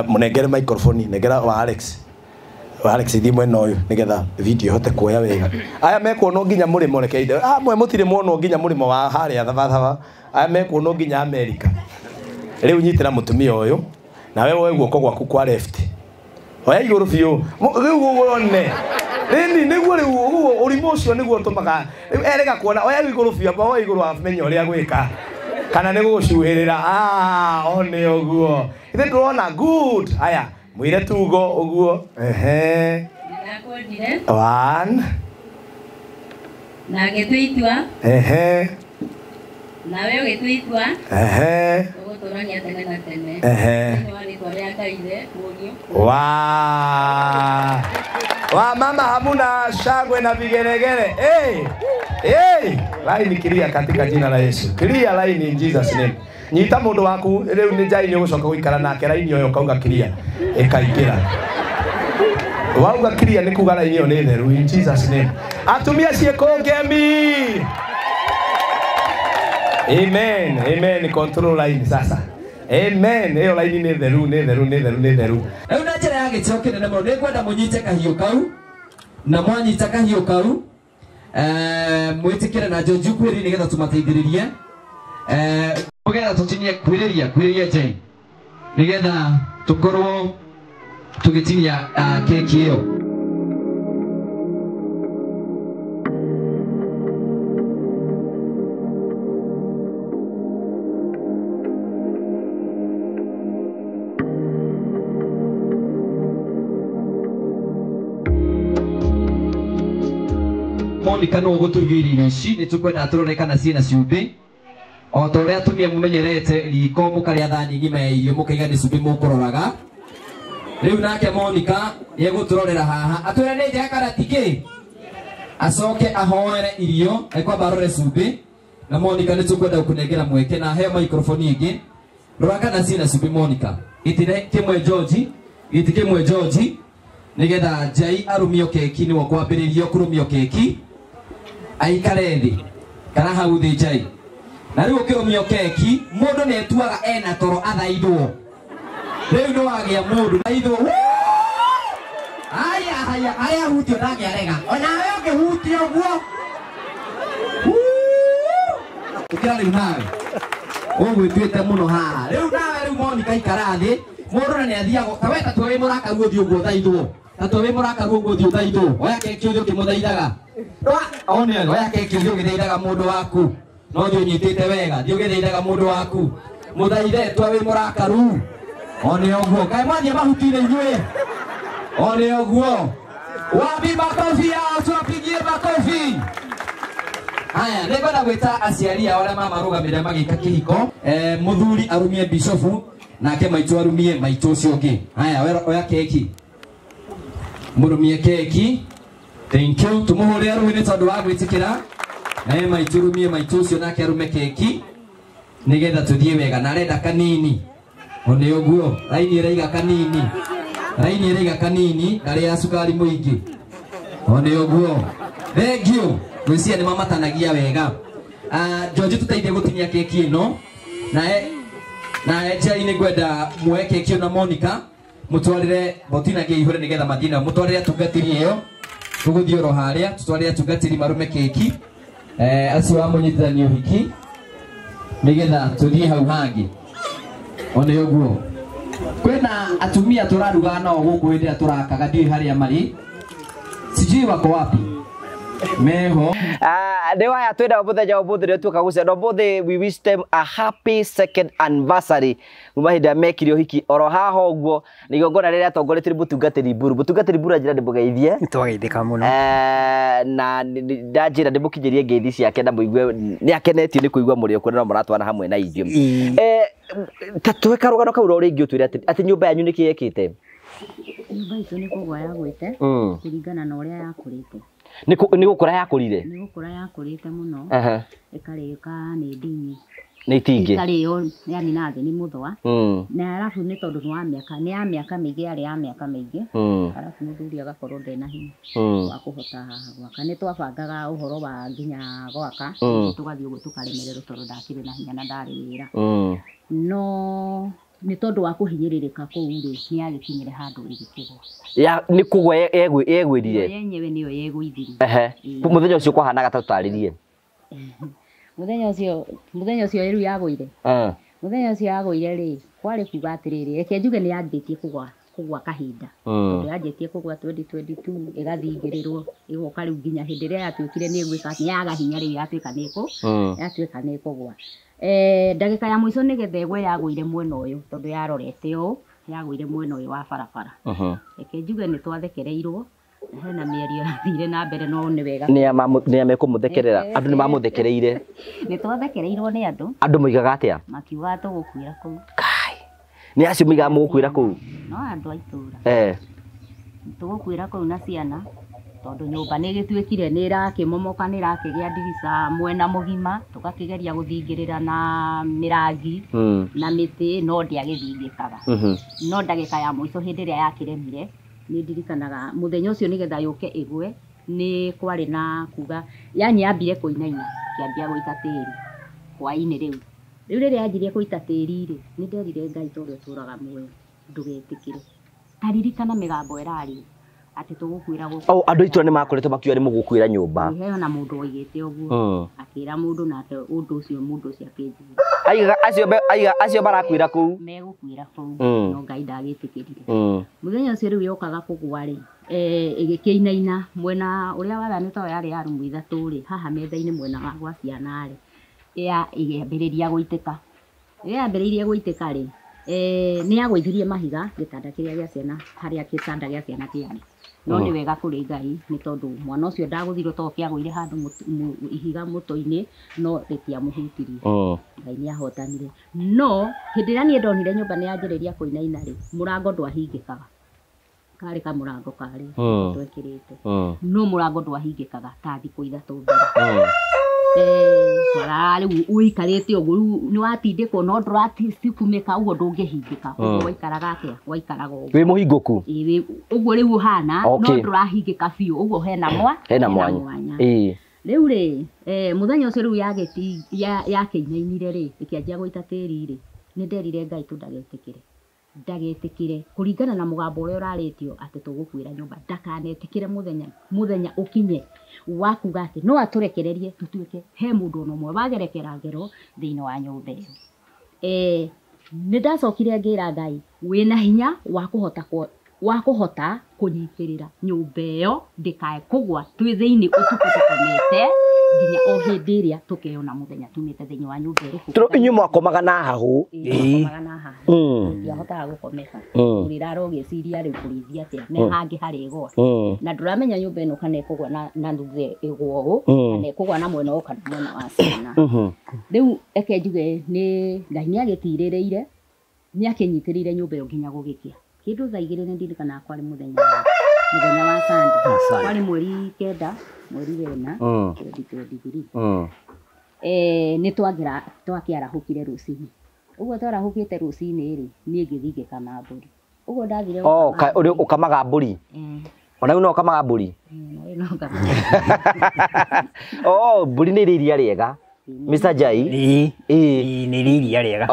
mũnengere microphone nengera wa Alex thiĩ mwena ũyũ nĩgetha video ĩhote kuoya wega. Aya mekuonwo nginya mũrĩmo rekeide amwe mũtirĩ muonwo nginya mũrĩmo wa harĩa thava aya mekuonwo nginya America. Rĩu nyitĩra mũtumia ũyũ nawe woe guoko gwaku kwa left oya igũrũ biũ rĩu wone nĩguo rĩu ũrimũ ũcio nĩguo ũtũmaga erĩga kuona oya igũrũ biũ amba oya igũrũ amenya ũrĩa gwĩka kana nĩ gũcuhĩrĩra one ũguo ithe ndũrona good. Aya mwĩre tugo ũguo one na gĩtũitua nawe ũgĩtũitua ũgũtũrania tene na tene nĩwarĩtwa rĩa Ngai Mũriũ wa mama hamuna shangwe na vigeregere. Laini clear katika jina la Yesu. Clear line in Jesus name. Nyita mũndũ waku rĩu nĩ Njai nĩ ũgũcoka gũikara nake laini ũyũ kauga clear ĩkaingĩra. Wauga clear ni kuga line yo ni theru in Jesus name. Atumia cieko ngemi. Amen. Amen. Control line sasa. Amen. Eyo line ni theru ni theru ni theru ni theru. Rĩu na njĩra ya gĩcoke nĩ mũndũ nĩngwenda mũnyite kahiũ kau na mwanyita kahiũ kau mwĩtĩkĩre na Jonju kwĩrĩ nĩgetha tũmateithĩrĩrie nĩgetha tũtinie kwĩrĩria Jane nĩgetha tũkorwo tũgĩtinia keki ĩyo. Monica no gũtũruga irio ici nĩ tũkwenda tũrore kana ciĩna cumbĩ o ta ũrĩa atumia mũmenyerete riko mũkarĩa thani ng'ima ya irio mũkaiga nĩ cumbĩ mũkũroraga. Rĩu nake Monica nĩegũtũrorera haha atwĩre nĩ njega kana tikĩ acoke ahoere irio ekwamba arore cumbĩ na Monica nĩ tũkwenda gũkũnengera mweke na heo microphone ĩngĩ rora kana ciĩna cumbĩ Monica. Gĩtĩ kĩmwe George nĩgetha Njai arumio keki nĩwe kwambĩrĩrio kũrumio keki aikare thĩ kana hau thĩ Njai. Na rĩu ũkĩrumio keki mũndũ nĩ etuaga ena toro athaithwo. Rĩu nĩ wagĩa mũndũ thaithwo. Haya arĩa hutio ndangĩarega onawe ũngĩhutio ũguo ũkĩra rĩu nawe ũgwĩtuĩte mũno haha. Rĩu nawe rĩu Monica ikara thĩ mũndũ na nĩ athiaga ta weta twe wĩ mũrakaru ũthiĩ ũguo thaithwo ta twe wĩ mũrakaru ũguo ũthiĩ thaithwo oya keki ũthiĩ ũkĩmũthaithaga one oya keki ũthiĩ ũgĩthaithaga mũndũ waku no ũthiĩ ũnyitĩte wega thiĩ ũgĩthaithaga mũndũ waku mũthaithe twe wĩ mũrakaru one ũguo kaĩ mwathiĩ mahuti-inĩ inyuĩ one ũguo wapi makofi yao twapigie makofi. Haya nĩngwenda gwĩta aciari ao arĩa mamarũgamĩrĩra magĩka kĩhiko mũthuri arumie bishofu nake maitũ arumie maitũ ũcio ũngĩ. Haya oya keki mũrumie keki. Thank you. Tumuhũrĩre arũi nĩ tondũ wa gwĩtĩkĩra naye maitũ arumie maitũ ũcio nake arume keki nĩgetha tũthiĩ wega na arenda kanini one ũguo raini ĩraiga kanini ndarĩ ya cukari mũingĩ one ũguo. Thank you. Gwĩcia nĩ mamatanagia wega. George tũteithie gũtinia keki ĩno na Njai nĩ ngwenda muoe keki ĩyo na Monica mũtwarĩre botinagia ihũre nĩgetha mathiĩ nayo mũtwarĩre atungatĩri ĩyo tũgũthiĩ oro harĩa tũtwarĩre atungatĩri marume keki acio a mũnyitithania ũhiki nĩgetha tũthiĩ hau hangĩ one ũguo. Kwĩna atumia tũraruga nao gũkũ hĩndĩ ĩrĩa tũrakaga ndiũĩ harĩa marĩ sijui wako wapi meho. Nĩ waya twenda mũthenya ũmũthĩ rĩo tuoka gũcera ũmũthĩ we wish them a happy second anniversary kuma hĩndĩ ĩrĩa mekire ũhiki oro haha ũguo nĩ igongona rĩrĩa atongoretie mũtungatĩri Mburu njĩra ndĩmũgeithie. Nĩtwageithĩka mũno na ndanjĩra ndĩmũkinyĩrie ngeithi ciake na mũigue nĩ akenetio nĩ kũigua mũrĩ kwenda no mũratwana hamwe na ithuĩ. Ta tweka rũgano kau rũrĩa rĩngĩ ũtwĩre atĩ nyũmba yanyu nĩkĩ yekĩte? Nyũmba itũ nĩ kũgwa yagwĩte kũringana na ũrĩa yakũrĩte. Nĩ gũkũra yakũrire? Nĩ gũkũra yakũrĩte mũno ĩkarĩka nĩ ndinyi nĩ itingĩ ĩkarĩo yani nathĩ nĩ mũthwa na arabu nĩ tondũ nĩ ya mĩaka mĩingĩ yarĩ ya mĩaka mĩingĩ arabu mũthuri agakorwo ndena hinya wa kũhota gwaka. Nĩ twabangaga ũhoro wa nginya gwaka tũgathiĩ ũguo tũkaremererwo tondũ ndakĩrĩ na hinya na ndarĩ wĩra no nĩ tondũ wa kũhinyĩrĩrĩka kũu rĩ nĩ yagĩkinyire handũ ĩgĩkĩgwa. Nĩ kũgwa yegwĩrire? Yenyewe nĩyo yegũithirie. Mũthenya ũcio kwahanaga ta tũtarĩrie. Mũthenya ũcio rĩu yagũire. Mũthenya ũcio yagũire rĩ kwarĩ kuga atĩrĩrĩ reke njuge nĩ yanjĩtie kũgwa kahinda. Tondũ yanjĩtie kũgwa 2022 ĩgathingĩrĩrwo ĩgoka rĩu nginya hĩndĩ ĩrĩa yatuĩkire nĩ ĩgwĩka nĩ yaga hinya rĩu yatuĩka nĩ kũgwa. Ndagĩka ya mũico nĩgetha ĩgwe yagũire mwena ũyũ tondũ yarorete ũũ yagũire mwena ũyũ wa barabara. Reke njuge nĩ twathekereirwo hena mĩario yathire na mbere no nĩ wega. Nĩ amekũmũthekerera andũ nĩ mamũthekereire? Nĩ twathekereirwo nĩ andũ. Andũ moigaga atĩa? Makiuga tũgũkuĩra kũu. Kai nĩ acio moigaga mũgũkuĩra kũu? No andũ a itũũra tũgũkuĩra kũu na ciana tondũ nyũmba nĩ ĩgĩtuĩkire nĩ ĩrakĩmomoka nĩ ĩrakĩgĩa ndirica mwena mũgima tũgakĩgeria gũthingĩrĩra na mĩrangi na mĩtĩ no ndĩagĩthingĩkaga. No ndagĩka ya mũico hĩndĩ ĩrĩa yakĩremire nä ndirikanaga må thenya å cio nä getha yå ke ä gwe nä kwarä na kuga yani yambire kå inaina kä ambia gå ita tä ri hwainä rä u rä rä yanjirie gå ita tä ri rä nä nderire Ngai ta å rä a å tå raga muoyo ndågetä kä re taririkana mä gambo ärarä atä tå gå kwä ra andå itå nä makoretwo makiuga nä må gå kwä ra nyå mba heo na må ndå oigä te å guo akä ra må ndå nake å ndå å cio må ndå å cio akä njia acio barakwä ra kå u megå kwä ra kå u no Ngai ndagä tä kä rire må thenya å cio rä u yokaga kå gwa rä ä gä kä inaina mwena å rä a waganä to yarä ya rumu ithatå rä haha metha-inä mwena wa gwa ciana rä ä gäambä rä ria gå itä ka ä rä yambä rä irie gå itä ka rä nä yagå ithirie mahiga gä tanda kä rä a gä a ciana harä a gä tanda gä a ciana kä arä no nä wega kå rä Ngai nä tondå mwana å cio ndagå thirwo to kä agå ire handå ihiga må to-inä no rä tia må hutirie Ngai nä ahotanire no hä ndä ä rä a niä ndonire nyå mba nä yanjä rä ria kå inaina rä må rango ndwahingä kaga karä ka må rango karä twekä rä te no må rango ndwahingä kaga ta thikå ithatå mbere rä u å ikarä te å guo rä u nä watindä kwo no ndå ratikumä ka å guo ndå ngä hingä ka å guo waikaraga atä a waikaraga å wä må hingå ku å guo rä u å hana no ndå rahingä ka biå å guo hena mwanya rä u rä må thenya å cio rä u yakä inainire rä ä kä anjia gå ita tä ri rä nä nderire Ngai tå ndagetä kä re kå ringana na må gambo å rä a å rarä tio atä tå gå kwä ra nyå mba ndakanetä kä re må thenya å kinye wakuga atä no atå rekererie tå tuä ke he må ndå ona å mwe wagerekera ngero thä inä wa nyå mba ä yo nä ndacokire ngä ra Ngai wä na hinya wa kå hota kå nyitä rä ra nyå mba ä yo ndä kae kå gwa twä thä inä å tukå tå komete nginya o hä ndä ä rä a tå keona må thenya tumä te thä inä wa nyå mba ä rä inyuä mwakomaga na hahå ndiahotaga gå komeka å rä rarwo gä ciria rä u kå rithia atä a me hangä harä gwa na ndå ramenya nyå mba ä no kana ä kå gwa na thutha ä gwa å kana ä kå gwa na mwena å kana mwena wa ciana rä u eke njuge Ngai nä agä tirä rä ire nä akä nyitä rä ire nyå mba ä yo nginya gå gä kä a kä ndå thaa igä rä nä ndirikanaga kwarä må thenya wa Sunday kwarä mweri kenda mweri wena 2023 nä twakä arahå kire rå cinä å guo twarahå kä te rå cinä rä niä ngä thiä ngä kama mbå ri å guo ndathire å kamaga mbå ri ona rä u no å kamaga mbå ri mbå ri nä irä iria rä ega Mr. Jai nä rä iria rä ega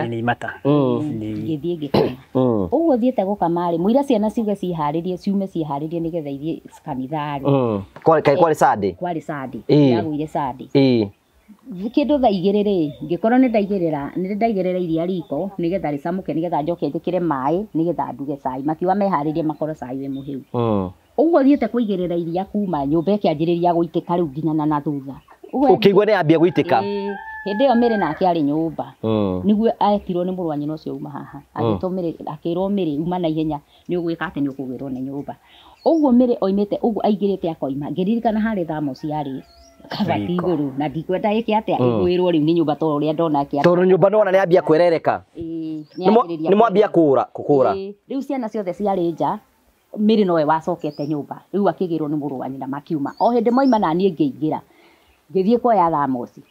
nä imata ngä thiä ngä kama å guo thiä te gå kama rä må ira ciana ciuge ciharä rie ciume ciharä rie nä getha ithiä kanitharä kwarä Sunday yagå ire Sunday kä ndå thaa igä rä rä ngä korwo nä ndaigä rä ra iria riko nä getha rä camå ke nä getha njoke njä kä re maä nä getha nduge cai makiuga meharä rie makorwo cai wä må hä u å guo thiä te kå igä rä ra iria kuma nyå mba ä kä anjä rä ria gå itä ka rä u nginya na thutha å kä igua nä yambia gå itä ka hä ndä ä yo mä rä nake arä nyå mba nä guo etirwo nä må rå nyina å cio uma haha akä rwo mä rä uma na ihenya nä å gwä ka atä nä å kå gä rwo nä nyå mba å guo mä rä oimä te å guo aingä rä te akoima ngä ririkana harä thamo ciarä kabati igå rå na ndikwenda ä kä atä a ä gwä rwo rä u nä nyå mba tondå å rä a ndona tondå nyå mba nä wona nä yambia kwerereka nä mwambia kå ra rä u ciana ciothe ciarä nja mä rä nowe wacokete nyå mba rä u akä gä rwo nä må rå wa nyina makiuma o hä ndä moima naniä ngä ingä ra ngä thiä kuoya thamoci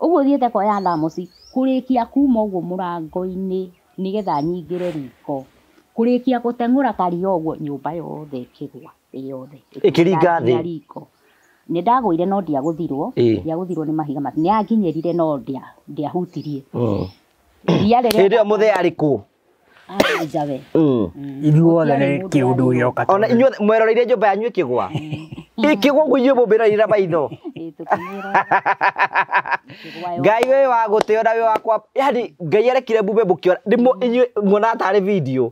å guo thiä te kuoya thamoci kå rä kia kuma å guo må rango-inä nä getha nyingä re riko kå rä kia gå teng'å ra karia å guo nyå mba yothe ä kä gwa ä yothe ä kä ringa thä nä ndagå ire no ndiagå thirwo nä mahiga nä anginyerire no ndiahutirie iria rä hä ndä ä yo må thea arä kå njawe ithuothe nä kä å ndå gä oka ona inyuothe mweroreire nyå mba yanyu ä kä gwa ä kä gwa guo inyuä må mbä roreire maitho Ngai wä wa gå tä ona wä wakwa yani Ngai arekire mbumbe må kä ona inyuä muona tarä video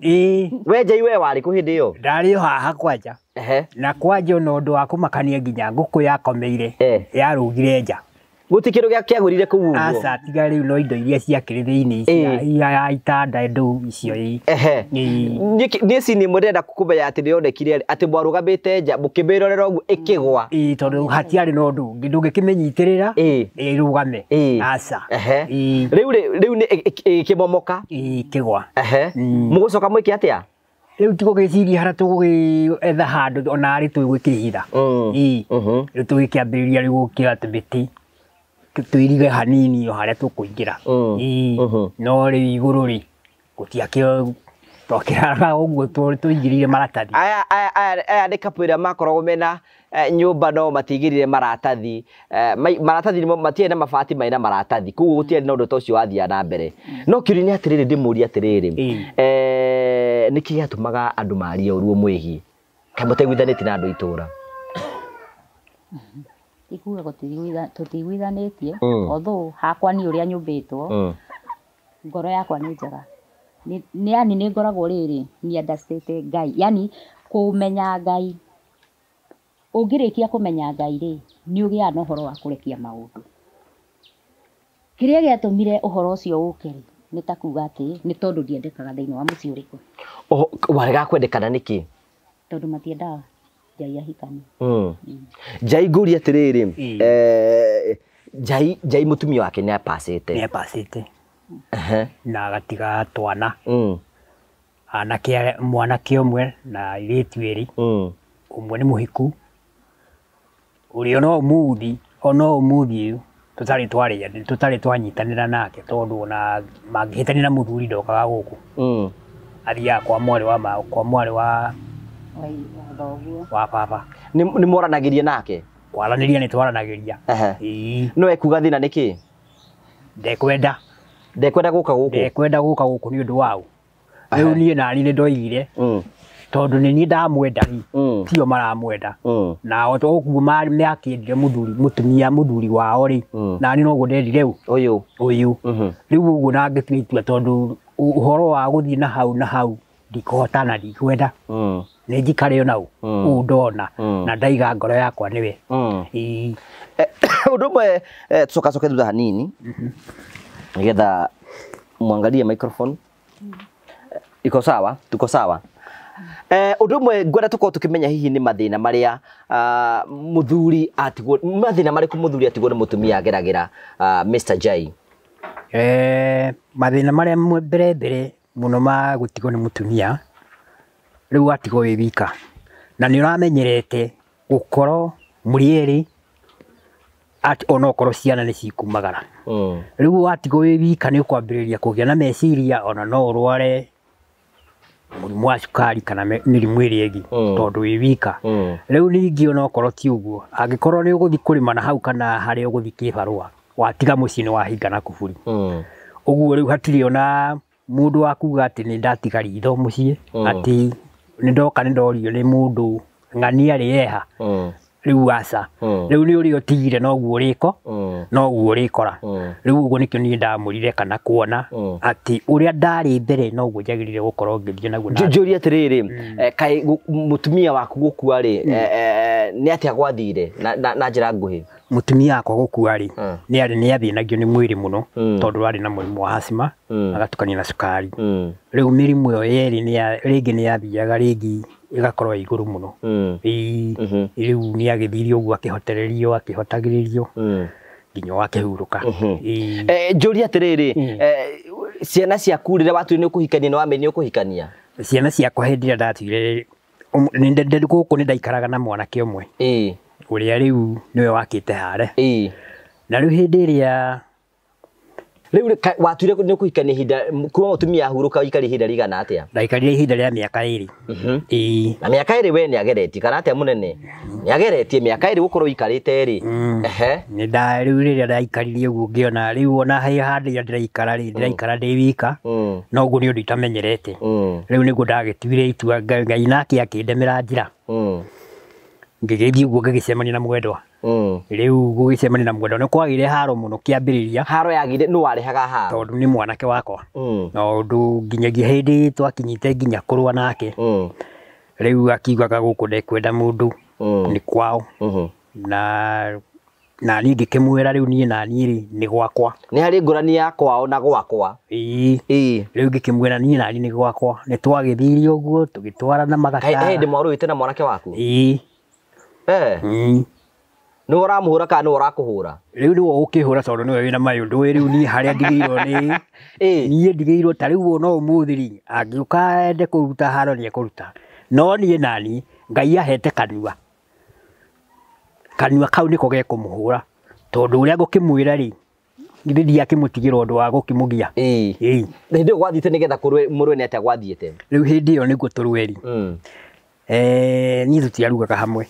we Njai we warä kå hä ndä ä yo ndarä o haha kwanja na kwanja ona å ndå wa kå makania nginya ngå kå yakomeire yarå gire nja gå tä kä rå gä agå rire kå u aca tiga rä u no indo iria ciakä rä thä inä ya itanda ndå icio nä ci nä mwä ndenda kå menya atä nä yonekire atä mwarå gamä te nja må kä mä rorera å guo ä kä gwa tondå hatiarä no ndå ndå ngä kä mä nyitä rä ra ä rå game aca rä u ä kä momoka kä gwa må gå coka mwä kä atä a rä u tigå gä ciria harä tå gå gä etha handå ona rä tå gwä kä hitha rä tå gä kä ambä rä ria rä gå kä ra tå mä tä tå irige hanini o harä a tå kå ingä ra no rä u igå rå rä gå tiakä twakiraga uguo tuigirire maratathi aya nĩ kapu ĩrĩa makoragwo mena nyũmba no matigirire maratathi maratathi nĩmo matiĩ na mabati maina maratathi koguo gũtiarĩ na ũndũ ta ũcio wathiaga na mbere no kĩũria nĩ atĩrĩrĩ ndĩmũria atĩrĩrĩ nĩkĩ gĩatũmaga andũ marie ũruo mwĩgie kaĩ mũtaiguithanĩtie na andũ itũra ikuga tũtiguithanĩtie although hakwa nĩ ũrĩa nyũmbĩtwo ngoro yakwa nĩ njega yani nĩ ngoragwo rĩrĩ nĩ understand Ngai yani kũmenya Ngai ũngĩrĩkia kũmenya Ngai rĩ nĩ ũgĩaga na ũhoro wa kũrekia maũndũ kĩrĩa gĩatũmire ũhoro ũcio ũke rĩ nĩ ta kuga atĩ nĩ tondũ ndiendekaga thĩinĩ wa mũciĩ ũrĩkũ warega kwendekana nĩkĩ tondũ matiendaga Ngai ahikanie Ngai ngũria atĩrĩrĩ Ngai mũtumia wake nĩ apacĩte na agatiga twana mwanake ũmwe na airĩtu erĩ ũmwe nĩ mũhiku ũrĩa no mũthi ũyũ tũtarĩ twanyitanĩra nake tondũ ona mangĩhĩtanĩra na mũthuri ndokaga gũkũ athiaga kwa mwarĩ wa baba nĩ moranagĩria nake kwaranĩria nĩ twaranagĩria no ekuga thĩna nĩkĩ ndekwenda gũka gũkũ nĩ ũndũ wao rĩu niĩ nani nĩ ndoigire tondũ nĩ niĩ ndamwenda tio maramwenda na otoguo makĩendire mũthuri wao rĩ nani noguo ndendire ũyũ rĩu ũguo nangĩtua itua tondũ ũhoro wa gũthiĩ na hau ndikũhota na ndikwenda nĩ njikare o nau ũũ ndona na ndaiga ngoro yakwa nĩwe ũndũ ũmwe tũcokacoke thutha hanini nĩgetha mwangalie microphone iko sawa tuko sawa ũndũ ũmwe ngwenda tũkorwo tũkĩmenya hihi nĩ mathĩna marĩa mũthuri atigwo mathĩna marĩkũ mũthuri atigwo nĩ mũtumia ageragĩra Mr. Jai mathĩna marĩa mbere mũno ma gũtigwo nĩ mũtumia rĩu atigwo wĩ wika na nĩ ũramenyerete gũkorwo mũrĩ erĩ ona okorwo ciana nĩ cikumagara rĩu watigwo wĩ wika nĩ ũkwambĩrĩria kũgĩa na meciria ona no ũrware mũrimũ wa cukari kana mĩrimũ ĩrĩa ĩngĩ tondũ wĩ wika rĩu ningĩ ona okorwo ti ũguo angĩkorwo nĩ ũgũthiĩ kũrĩma na hau kana harĩa ũgũthiĩ kĩbarũa watiga mũciĩ nĩ wahinga na kuburi ũguo rĩu hatirĩ ona mũndũ wa kuga atĩ nĩ ndatiga ritho mũciĩ atĩ nĩ ndoka nĩ ndorio nĩ mũndũ ng'ania rĩeha rĩu aca rĩu nĩ ũrĩa ũtigire noguo ũrĩko noguo ũrĩkora rĩu ũguo nĩkĩo niĩ ndamũrire kana kuona atĩ ũrĩa ndarĩ mbere noguo njagĩrĩire gũkorwo ngĩthiĩ naguo njũria atĩrĩrĩ kaĩ mũtumia waku gũkua rĩ nĩ atĩa gwathire na njĩra nguhĩ mũtumia wakwa gũkua rĩ nĩ athĩnagio nĩ mwĩrĩ mũno tondũ arĩ na mũrimũ wa asthma agatukania na cukari rĩu mĩrimũ ĩyo yerĩ rĩngĩ nĩ yathiaga rĩngĩ ĩgakorwo igũrũ mũno rĩu nĩ agĩthirio ũguo akĩhotagĩrĩrio nginya wakĩhurũka njũria atĩrĩrĩ ciana ciaku rĩrĩa watuire nĩ ũkũhikania nĩ wamenye nĩ ũkũhikania ciana ciakwa hĩndĩ ĩrĩa ndatuire gũkũ nĩ ndaikaraga na mwanake ũmwe ũrĩa rĩu nĩwe wakĩte hare na rĩu hĩndĩ ĩrĩa rĩu watuire nĩ ũkũhikania ihinda kuma mũtumia ahurũka ũikari ihinda rĩigana atĩa ndaikarire ihinda rĩa mĩaka ĩrĩ na mĩaka ĩrĩ we nĩ ageretie kana atĩa mũnene nĩ ageretie mĩaka ĩrĩ gũkorwo ũikarĩte rĩ nĩ rĩu rĩrĩa ndaikarire ũguo ngĩona rĩu ona handĩ ndĩraikara rĩ ndĩraikara ndĩ wika noguo nĩ ũndũ itamenyerete rĩu nĩguo ndagĩtuire itua Ngai nake akĩndemera njĩra ngĩgĩthiĩ ũguo ngĩgĩcemania na mwendwa rĩu gũgĩcemania na mwendwa nĩ kwagĩire haro mũno kĩambĩrĩria haro yagire nũ warehaga haro tondũ nĩ mwanake wakwa na ũndũ nginyagia hĩndĩ twakinyĩte nginya kũrũa nake rĩu akiugaga gũkũ ndekwenda mũndũ nĩ kwao na niĩ ngĩkĩmwĩra rĩu niĩ naniĩ rĩ nĩ gwakwa nĩ harĩ ngũrani ya kwao na gwakwa rĩu ngĩkĩmwĩra niĩ naniĩ nĩ gwakwa nĩ twagĩthiire ũguo tũgĩtwarana magatara hĩndĩ mwarũĩte na mwanake waku nĩ ũramũhũra kana nĩ ũrakũhũra rĩu nĩwe ũkĩhũra tondũ nĩwe wĩna mayũndũ rĩu niĩ harĩa ndigĩirwo nĩ niĩ ndigĩirwo ta rĩu no ũmũthĩ rĩ angĩũka ende kũruta haro nĩ ekũruta no niĩ nani Ngai ahete kanua kau nĩko gekũmũhũra tondũ ũrĩa ngũkĩmwĩra rĩ Ngithidi akimutigirwo undu wa gukimugia. Ndio gwathiite nigetha murwe ni atia gwathiite. Riu hindi iyo niguo turweri. Ni tutiarugaga hamwe.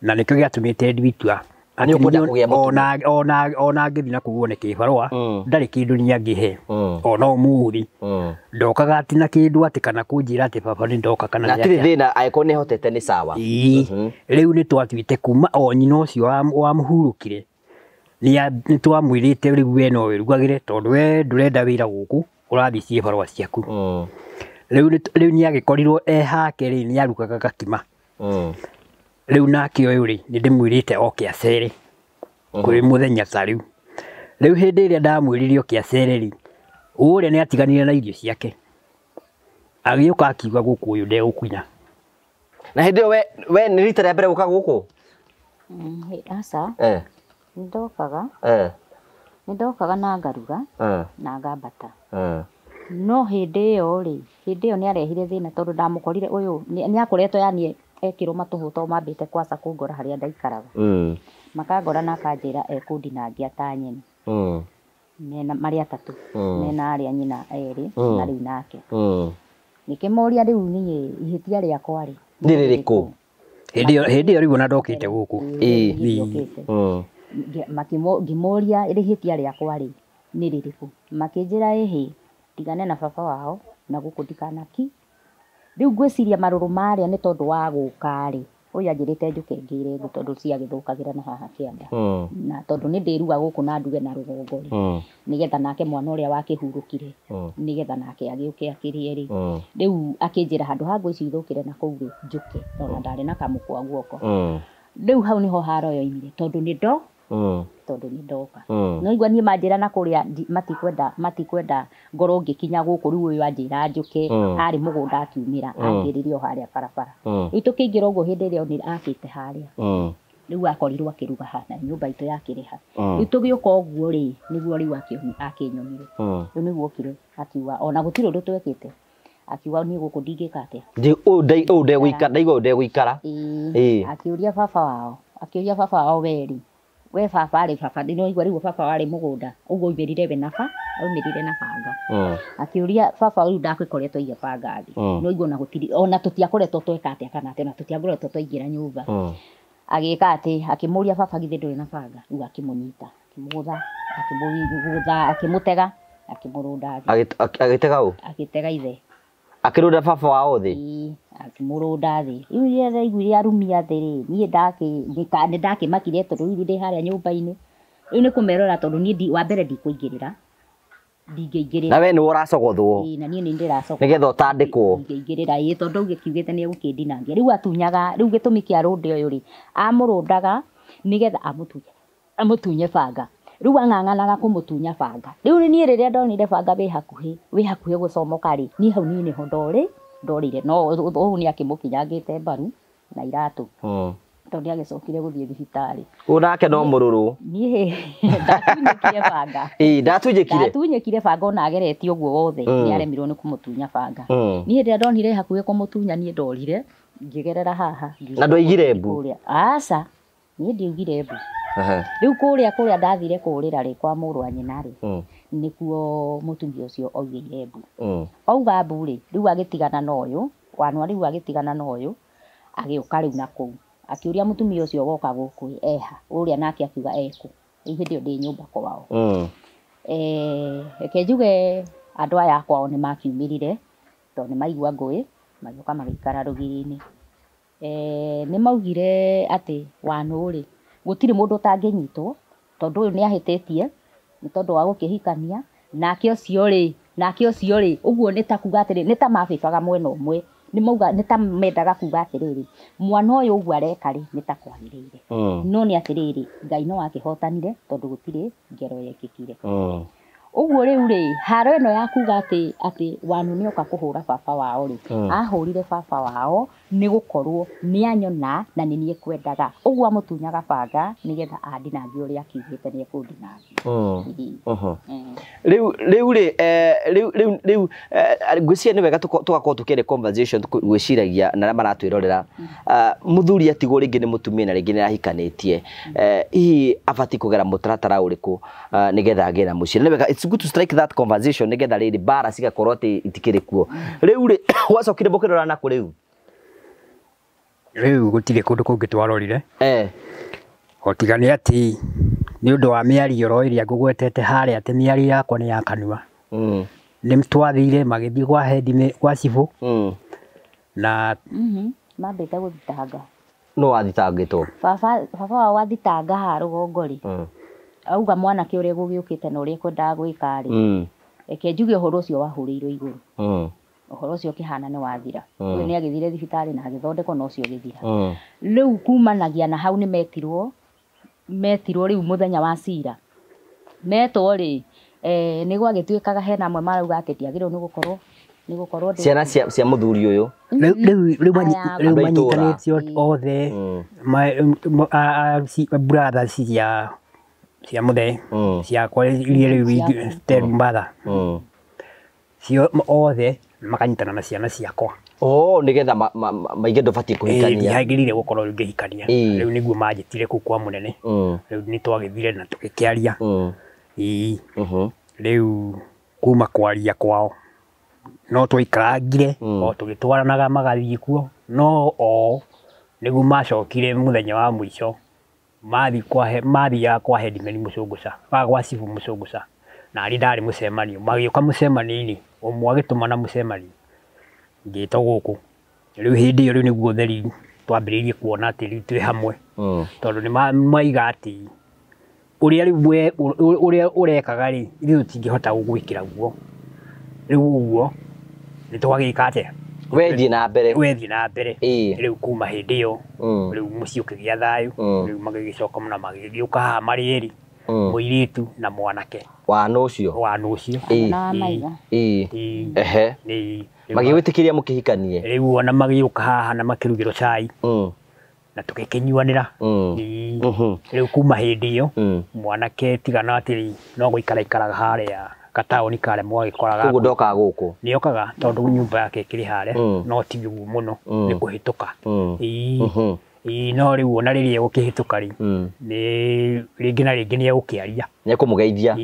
Na nikio giatumite ndibitua. Ona ngithi na kuguo ni kibarua ndari kindu ni angihe ona umuthi ndokaga ati na kindu ati kana kunjira ati baba ni ndoka kana na tiri thina aiko ni hotete ni sawa riu ni twatuite kuma o nyina ucio wa muhurukire ni twamwirite riu we no wirugagire tondu we ndurenda wira guku urathi cie barua ciaku riu ni agikorirwo hake ri ni arugaga gakima riu nake oyo ri ni ndimwirite oke acere kuri muthenya ta riu hindi iria ndamwirire oke acere ri uria ni atiganire na irio ciake agiuka akiuga guku uyu ndegukwinya na hindi we ni rita rĩa mbere guka guku asa ndokaga na ngaruga na ngambata no hindi iyo ni arehire thina tondu ndamukorire uyu ni akoretwo yani ekirwo matuhu to mambite kwaca kungora haria ndaikaraga makangora na kanjira ekundi na ngia ta nyeni mena mari atatu mena aria nyina eri na riu nake nikimuria riu ni ihitia riakwa ri ndiririku hindi iyo riu na ndokite guku ngimuria ihitia riakwa ri ni ririku makinjira ehe tigane na baba wao na guku ndikanaki riu ngwiciria maruru maria ni tondu wa guka ri uyu anjirite njuke ngire ngu tondu cia githukagira na haha kianda na tondu ni ndiruga guku na nduge na rugongo ri nigetha nake mwana uria wakihurukire nigetha nake agiuke akirie ri riu akinjira handu ha ngwici ithukire na kuu ri njuke ona ndari na kamukwa guoko riu hau niho haro yo imire tondu ni ndo tondu ni ndoka no igwa ni manjira na kuria matikwenda ngoro ngikinya guku riu uyu anjira njuke ari mugunda akiumira angiririo haria barabara itukingira uguo hindi rio ni akite haria riu akorirwo akiruga hana nyumba itu yakiriha itugiuka uguo ri niguo riu akinyonire riu niguo kire akiwa ona gutiro ndu twekite akiwa ni guku ndingika atia nde guikara ndaigo nde guikara akiuria baba wao weri we baba ari baba ndino igwa riu baba wari mugunda uguo imerire we nafa aumirire na banga akiuria baba riu ndakwikoretwo ige banga thi no igwa na gutiri ona tutiakoretwo tweka atia kana atia na tutiakoretwo twaingira nyumba agika ati akimuria baba githe nduri na banga riu akimunyita akimutega akimurunda agitega u agitega ithe akirunda baba wao thi akimurunda thi riu yethe igwire arumia thi ri ni ndakimakire tondu riu ndi haria nyumba-ini riu ni kumerora tondu ni wa mbere ndikuingirira ndingeingirira na we ni uracogothwo na nie ni ndiracogwo nigetha utandikwo ndingeingirira tondu ugikiugite ni egukindinangia riu atunyaga riu gitumi kia rundi uyu ri amurundaga nigetha amutunye banga riu ang'ang'anaga kumutunya banga riu ni riria ndonire banga wi hakuhi gucomoka ri ni hau ni ho ndorire no uyu ni akimukinyangite mbaru na iratu tondu agicokire guthie thibitari unake no mururu nie ndatunyekire banga ndatunyekire banga ona ageretie uguo wothe ni aremirwo ni kumutunya banga nie riria ndonire hakuhi kumutunya ni ndorire ngigerera haha na ndoigire mbu aca nie ndiugire mbu riu kuria ndathire kurira ri kwa muru wa nyina ri nikuo mutumia ucio oigire mbu auga mbu ri riu agitigana na uyu wanwa riu agitigana na uyu agiuka riu na kuu akiuria mutumia ucio woka guku eha uria nake akiuga eku hindi yo ndi nyumba kwao reke njuge andu aya kwao ni makiumirire tondu ni maigua ngui magioka magikara rugiri-ini ni maugire ati wanu ri gutiri mundu utanginyitwo tondu uyu ni ahitetie ni tondu wa gukihikania nake ucio ri uguo ni ta kuga atiri ni ta mabibaga mwena umwe ni mauga ni ta mendaga kuga atiriri mwana uyu uguo areka ri ni ta kwagiriire no ni atiriri Ngai no akihotanire tondu gutiri ngero yekikire Uguo riu ri haro eno ya kuga ati Wanu nioka kuhura baba wao ri ahurire baba wao ni gukorwo ni anyona na ni nie kwendaga uguo amutunyaga banga nigetha andinangi uria akigite ni ekundinangi riu ri ngwiciria ni wega tugakorwo tukire conversation gwiciragia na maratwirorera muthuri atigwo ringi ni mutumia na ringi ni ahikanitie hihi abati kugera mutaratara uriku nigetha agire na muciri ni wega it's good to strike that conversation nigetha riri bara cigakorwo ati itikiri kuo riu ri wacokire mbukirora na ku riu gutire kundu kungi twarorire otigani ati ni undu wa miario ro iria ngugwetete haria ati miario yakwa ni yakanua ni twathire magithii gwa head gwa cibu na mambite guthitanga no wathitangitwo baba wa wathitanga ha rugongori auga mwana ki uria gugiukite na uria kwendaga gwika ri eke njuge uhoro ucio wahuriirwo iguru uhoro ucio kihana ni wathira uyu ni agithire thibitari na agithondekwo no ucio githira riu kumanagia na hau ni metirwo riu muthenya wa cira metwo ri ni gwagituikaga hena amwe marauga ati ndiagirwo ni gukorwo ciana cia muthuri uyu riu manyitanitio othe brothers cia muthe cia kwa iria riu terumbatha cio othe makanyitana na ciana ciakwa nigetha maige ndubati kuhikania hagirire gukorwo ngihikania riu niguo manjitire ku kwa munene riu ni twagithire na tugikiaria riu kuma kwaria kwao no twikarangire o tugitwaranaga magathii kuo no niguo macokire muthenya wa mwisho mathia kwa headman Mucunguca gwa cibu Mucunguca na ari ndari mucemanio magioka mucemanio-ini umwe agitumana mucemanio ngito guku riu hindi iyo riu niguo theri twambiririe kuona ati riu twi hamwe tondu ni maiga ati uria riu uria urekaga ri riu tingihota gugwikira guo riu uguo ni twagika atia wethi na mbere riu kuma hindi iyo riu mucii ukigia thayu riu magigicoka na magigiuka ha mari eri muiritu na mwanake wanu ucio na maiga magiwitikiria mukihikanie riu ona magiuka haha na makirugiro cai na tugikinyuanira riu kuma hindi iyo mwanake tigana ati no guikaraga haria kataoni kare mwagikoraga kugu ndoka guku ni okaga tondu nyumba yake kiri hare no ti gugu muno ni kuhituka no riu ona riria gukihituka ri ni ringi na ringi ni gukiaria ni kumugeithia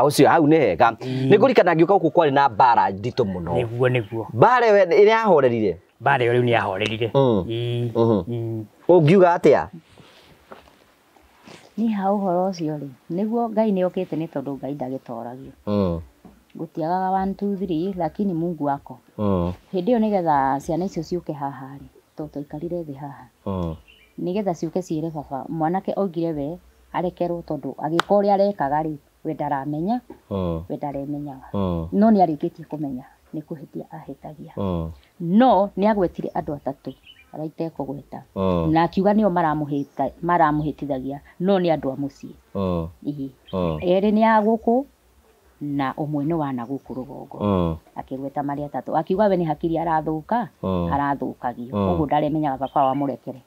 ucio hau ni hega ni kurikana ngiuka guku kwari na bara ndito muno niguo bara we ni ahorerire bara riu ni ahorerire ungiuga atia ni ha uhoro ucio ri niguo Ngai ni okite ni tondu Ngai ndagitoragio gutiagaga 1 2 3 lakini Mungu wako hindi yo nigetha ciana icio ciuke haha ri toto ikarire thi haha nigetha ciuke ciire baba mwanake ogire we arekerwo tondu agika uria arekaga ri we ndaramenya we ndaremenyaga no ni arikitie kumenya ni kuhitia ahitagia no ni agwetire andu atatu araite kugweta na akiuga nio maramuhitithagia no ni andu a mucii eri ni aguku na umwe ni wana guku rugongo akigweta mari atatu akiuga we ni hakiri arathukagio uguo ndaremenyaga baba wa murekere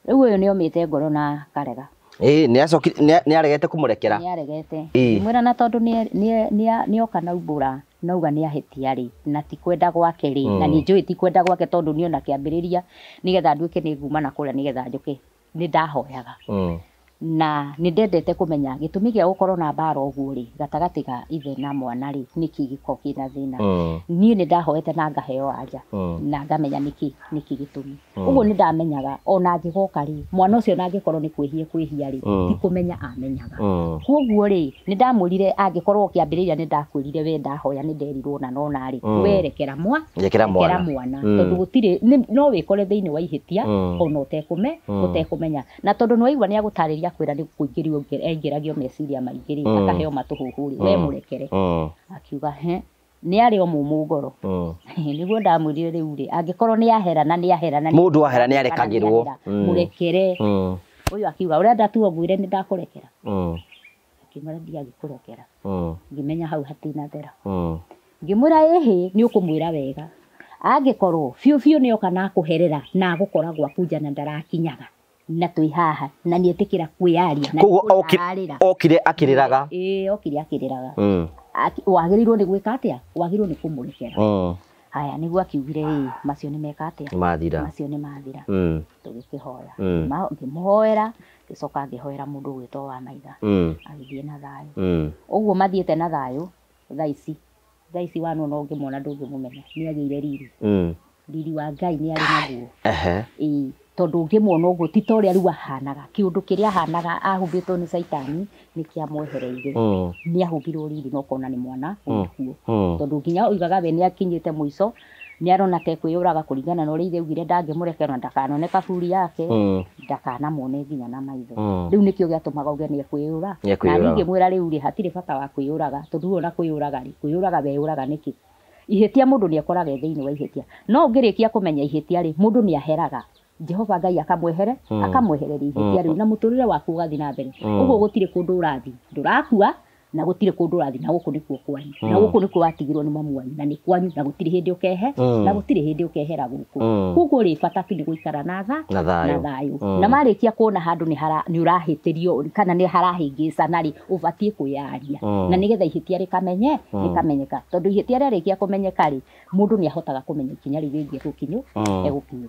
riu uyu ni omite ngoro na karega ni aregete kumurekera ni aregete mwira na tondu ni oka na ubura nauga ni ahetia ri na ti kwenda gwake ri na ni njui ti kwenda gwake tondu ni ona kiambiriria nigetha nduike ni nguma na kuria nigetha njuke ni ndahoyaga na ni ndendete kumenya gitumi gia gukorwo na mbara uguo ri gatagati ga ithe na mwana ri niki giko kina thina nie ni ndahoete na ngaheo anja na ngamenya niki gitumi uguo ni ndamenyaga ona ngigoka ri mwana ucio na ngikorwo ni kwihia ri ti kumenya amenyaga koguo ri ni ndamurire angikorwo kiambiriria ni ndakwirire we ndahoya ni nderirwo na nona ri werekera mwana tondu gutire no wikore thiini wa ihitia ona utekumenya na tondu ni waigua ni agutariria kwira ni kuingirio engiragio meciria maingiri akaheo matuhuhuri we murekere akiuga ni ari o mumu ngoro niguo ndamwirire riu ri angikorwo ni aherana mundu ahera ni arekagirwo murekere uyu akiuga uria ndatuo ngwire ni ndakurekera ngimara ndiagikurekera ngimenya hau hatina thera ngimura ehe ni ukumwira wega angikorwo biu ni okana kuherera na gukora gwakunja na ndarakinyaga na twi haha na ni etikira kwiaria na okire akiriraga okire akiriraga wagirirwo ni gwika atia wagirirwo ni kumurekera haya niguo akiugire macio ni meka atia macio ni mathira tugikihoya ngimuhoera gicoka ngihoera mundu gwitwo wa maitha agithie na thayo uguo mathiete na thayo thaici wano no ngimona ndungimumenya ni agire riri wa Ngai ni ari naguo tondu ngimwona uguo ti ta uria riu ahanaga kiundu kiria ahanaga ahumbitwo ni Saitani ni kiamwehereire ni ahumbirwo riri no kona ni mwana ukuo tondu nginya uigaga we ni akinyite muico ni arona te kwiyuraga kuringana na uria ithe ugire ndangimũrekera ndakanone kaburi yake ndakanamone nginya na maitho riu nikio giatumaga uge ni kwiyura na ningi mwira riu ri hatire bata wa kwiyuraga tondu ona kwiyuraga weyuraga niki ihetia mundu ni akoraga thiini wa ihetia no ngirikia kumenya ihetia ri mundu ni aheraga Jehova Ngai akamwehere akamwehereria ihetia riu na muturire waku ugathi na mbere uguo gutire kundu urathi ndurakua na gutire kundu urathi na guku nikuo kwanyu na guku nikuo watigirwo ni mamu wanyu na ni kwanyu na gutire hindi ukehe na gutire hindi ukehera guku kuguo ri bata tu ni guikara na thayu na marikia kuona handu ni urahitirio kana ni harahingica na ri ubatie kuyaria na nigetha ihetia rikamenyeka tondu ihetia rikia kumenyeka ri mundu ni ahotaga kumenya ikinya riu ringi gukinyu egukinyu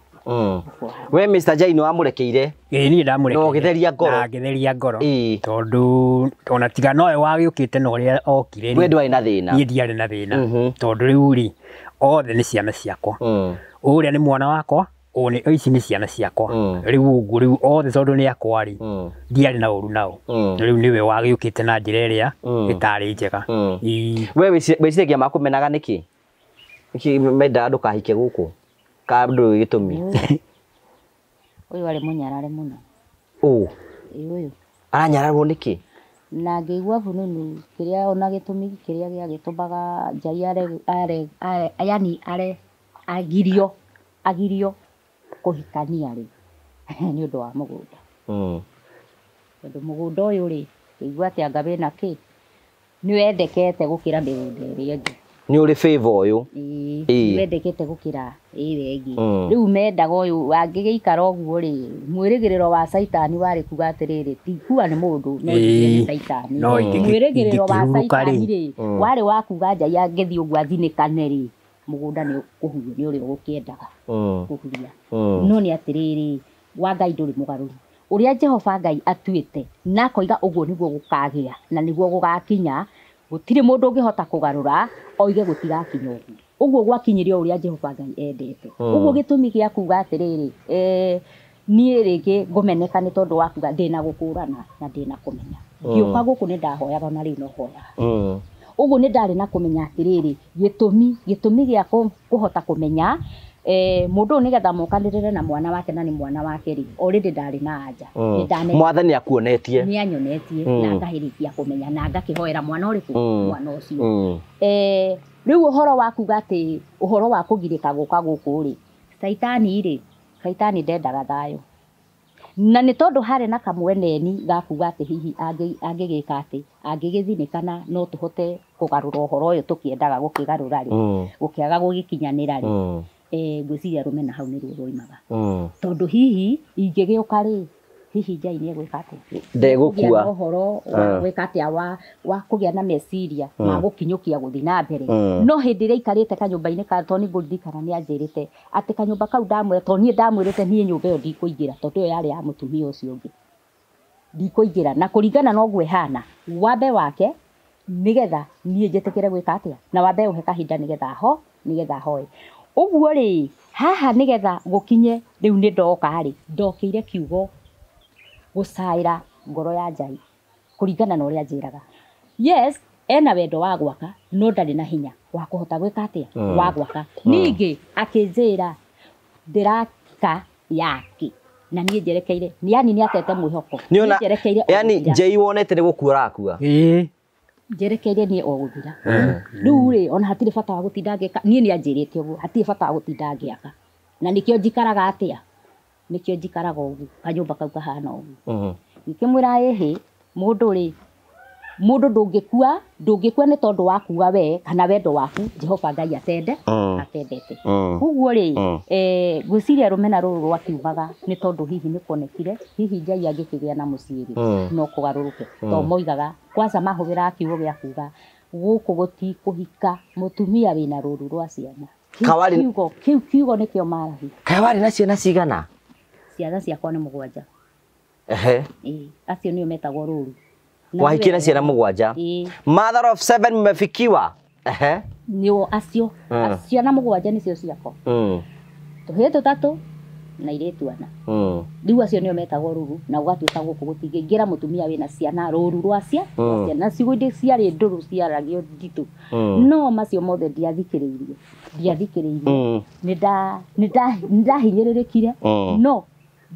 we Mr. Jai no amurekeire ni ndamurekeire no githeria ngoro na githeria ngoro tondu ona tiga noe wagiukite no ria okire we ndwari na thina ni ndiari na thina tondu riu ri othe ni ciana ciakwa uria ni mwana wakwa one ici ni ciana ciakwa riu ugu riu othe tondu ni akwa ri ndiari na uru nao riu niwe wagiukite na njira iria itari njega we wiciria makumenaga niki menda ndukahike guku ka ndu gitumi uyu ari munyarare muno uyu aranyararwo niki na ngeigua bununu kiria ona gitumi kiria giagitumaga Ngai are agirio kuhikania ri ni undu wa mugunda tondu mugunda uyu ri ngeigua ati anga wina ki ni wendekete gukira migunda iria ingi ni uri favor uyu wendekete gukira wengi riu mendaga uyu wangigeikara uguo ri mwirigiriro wa Saitani wari kuga atiriri ti kuwa ni mundu no ni Saitani mwirigiriro wa Saitani ri wari wa kuga Ngai angithi uguo athinikane ri mugunda ni kuhurio ni uri ukiendaga kuhuria no ni atiriri wa Ngai nduri mugaruri uria Jehova Ngai atuite na koiga uguo niguo gukagia na niguo gugakinya gutire mundu ungihota kugarura oige gutigakinya uguo gwakinyirio uria Jehova Ngai endete uguo gitumi gia kuga atiriri nie rigi ngumeneka ni tondu wa kuga ndina gukurana na ndina kumenya ngiuka guku ni ndahoyaga na riu no hoya uguo ni ndari na kumenya atiriri gitumi gia kuhota kumenya mundu nigetha mukanirire na mwana wake na ni mwana wake ri already ndari na anja mwathani akuonetie ni anyonetie na ngahirikia kumenya na ngakihoera mwana uriku mwana ucio riu uhoro wa kuga ati uhoro wa kugirika guka guku ri Saitani ndendaga thayo na ni tondu hari na kamweneni ga kuga ati hihi angigika ati angigithinikana no tuhote kugarura uhoro uyu tukiendaga gukigarura ri gukiaga gugikinyanira ri gwiciria rumena hau ni ruo roimaga tondu hihi ingigiuka ri hihi Ngai ni egwika ati ndegukua uhoro gwika ati wa kugia na meciria ma gukinyukia guthi na mbere no hindi ria ikarite kanyumba-ini ka toni ngurithikana ni anjirite ati kanyumba kau ndamwira to nie ndamwirite nie nyumba iyo ndikuingira tondu iyo yari ya mutumia ucio ungi ndikuingira na kuringana no gwehana wambe wake nigetha nie njitikire gwika atia na wambe uhe kahinda nigetha hoe uguo ri haha nigetha gukinye riu ni ndoka ri ndokire kiugo gucaira ngoro ya Ngai kuringana na uria njiraga yes ena wendo wa gwaka no ndari na hinya wa kuhota gwika atia wa gwaka ningi akinjira ndiraka yake na nie njerekeire ni atete mwihoko njerekeire yani Ngai wonete ni gukura akua njerekeire ni o guthira riu ri ona hatire bata wa gutinda ngeka nie ni anjirite uguo hatire bata wa gutinda ngiaka na nikio njikaraga atia nikio njikaraga uguo kanyumba kau kahana uguo ngikimwira ehe mundu ri mundu ndungikua ni tondu wa kuga we kana wendo waku Jehova Ngai atendete koguo ri gwiciria rumena ruru rwakiumaga ni tondu hihi ni kuonekire hihi Ngai angikigea na muciiri no kugaruruke to moigaga kwanza mahuvira kiugo gya kuga guku guti kuhika mutumia wina ruru rwa ciana kiugo nikio marahi Kawari na ciana cigana ciana ciakwa ni 7 acio nio metagwo ruru wahikira ciana 7 mother of 7 mmefikiwa nio acio ciana 7 nicio ciakwa tuhie tutatu na iretu ana riu acio nio metagwo ruru na ugatuika guku gutingira mutumia wina ciana ruru rwa ciana cigundi ciari nduru ciaragio nditu no macio mothe ndiathikiriirie ndahinyirirekire no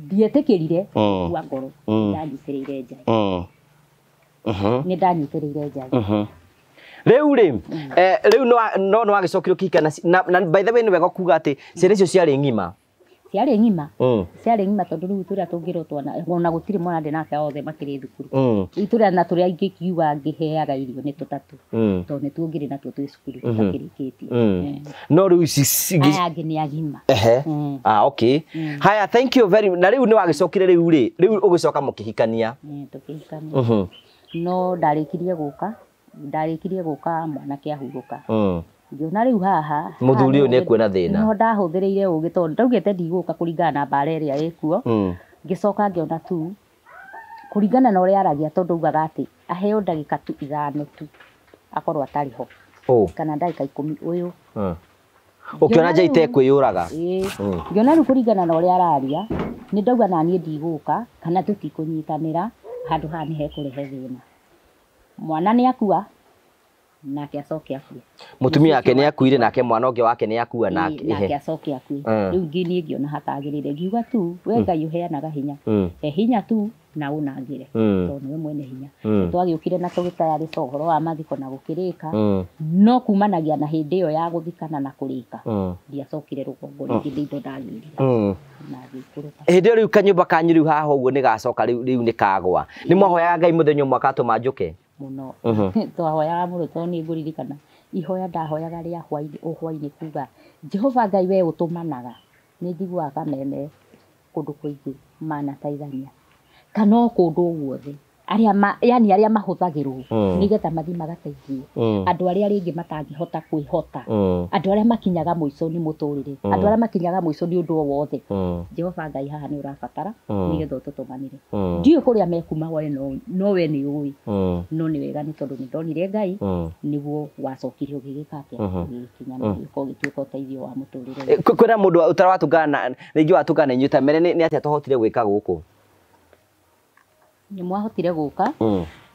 ndietikirire kwa ngoro ndanyitiriire Ngai ni ndanyitiriire Ngai riu no agicokire kika na by the way ni wega kuga ati ciana icio ciari ngima tondu riu turia tungirotwo na gutiri mwana ndinake othe makiri thukuru ituria na turia ingikiuga ngiheaga irio ni tutatu tondu ni tuongire natuo twi cukuru tutakirikitie no riu angi ni agima okay haya thank you very na riu ni wagicokire riu ugicoka mukihikania tukihikania no ndarikirie guka mwanake ahuruka ngiona riu haha muthuri uyu ni kuona thina no ndahuthireire ugi tondu ndaugite ndiguka kuringana na bara iria ikuo ngicoka ngiona tu kuringana na uria aragia tondu ugaga ati aheo ndagika tu 5 tu akorwo atari ho kana ndagika 10 uyu ukiona jaite kwiyuraga ngiona riu kuringana na uria araria ni ndauga nani ndiguka kana tutikunyitanira handu haha ni hekurehe thina mwana ni akua nake acoke akue mutumia yake ni akuire nake mwana ungi wake ni akua nake acoke akue riu ngini ngiona hatagirire ngiuga tu we Ngai uheanaga hinya hinya tu na unangire tondu we mwene hinya twagiukire na tugitayari cohoro wa mathiko na gukirika no kumanagia na hindi iyo ya guthikana na kurika ndiacokire rugongo ringi ndindo ndagirire na gikuruka hindi riu kanyumba kanyu riu haha uguo ni gacoka riu ni kagwa ni mwahoyaga Ngai muthenya mwaka tumanjuke muno twahoyaga muno tondu ni nguririkana ihoya ndahoyaga ria hwaini kuga Jehova Ngai we utumanaga ni njiguaga kamene kundu kuingi mana taithania kana kundu guothe aria mahuthagirwo nigetha mathi magateithie andu aria ringi matangihota kwihota andu aria makinyaga muico ni muturire andu aria makinyaga muico ni undu wothe Jehova Ngai haha ni urabatara nigetha ututumanire ndiu kuria mekuma we no we ni ui no ni wega ni tondu ni ndonire Ngai niguo wacokire ugigika atia ugikinya ko gituika uteithio wa muturire kwina mundu utarawatungana ringi watungana inyuta mere ni atia tuhotire gwika guku ni mwahotire guka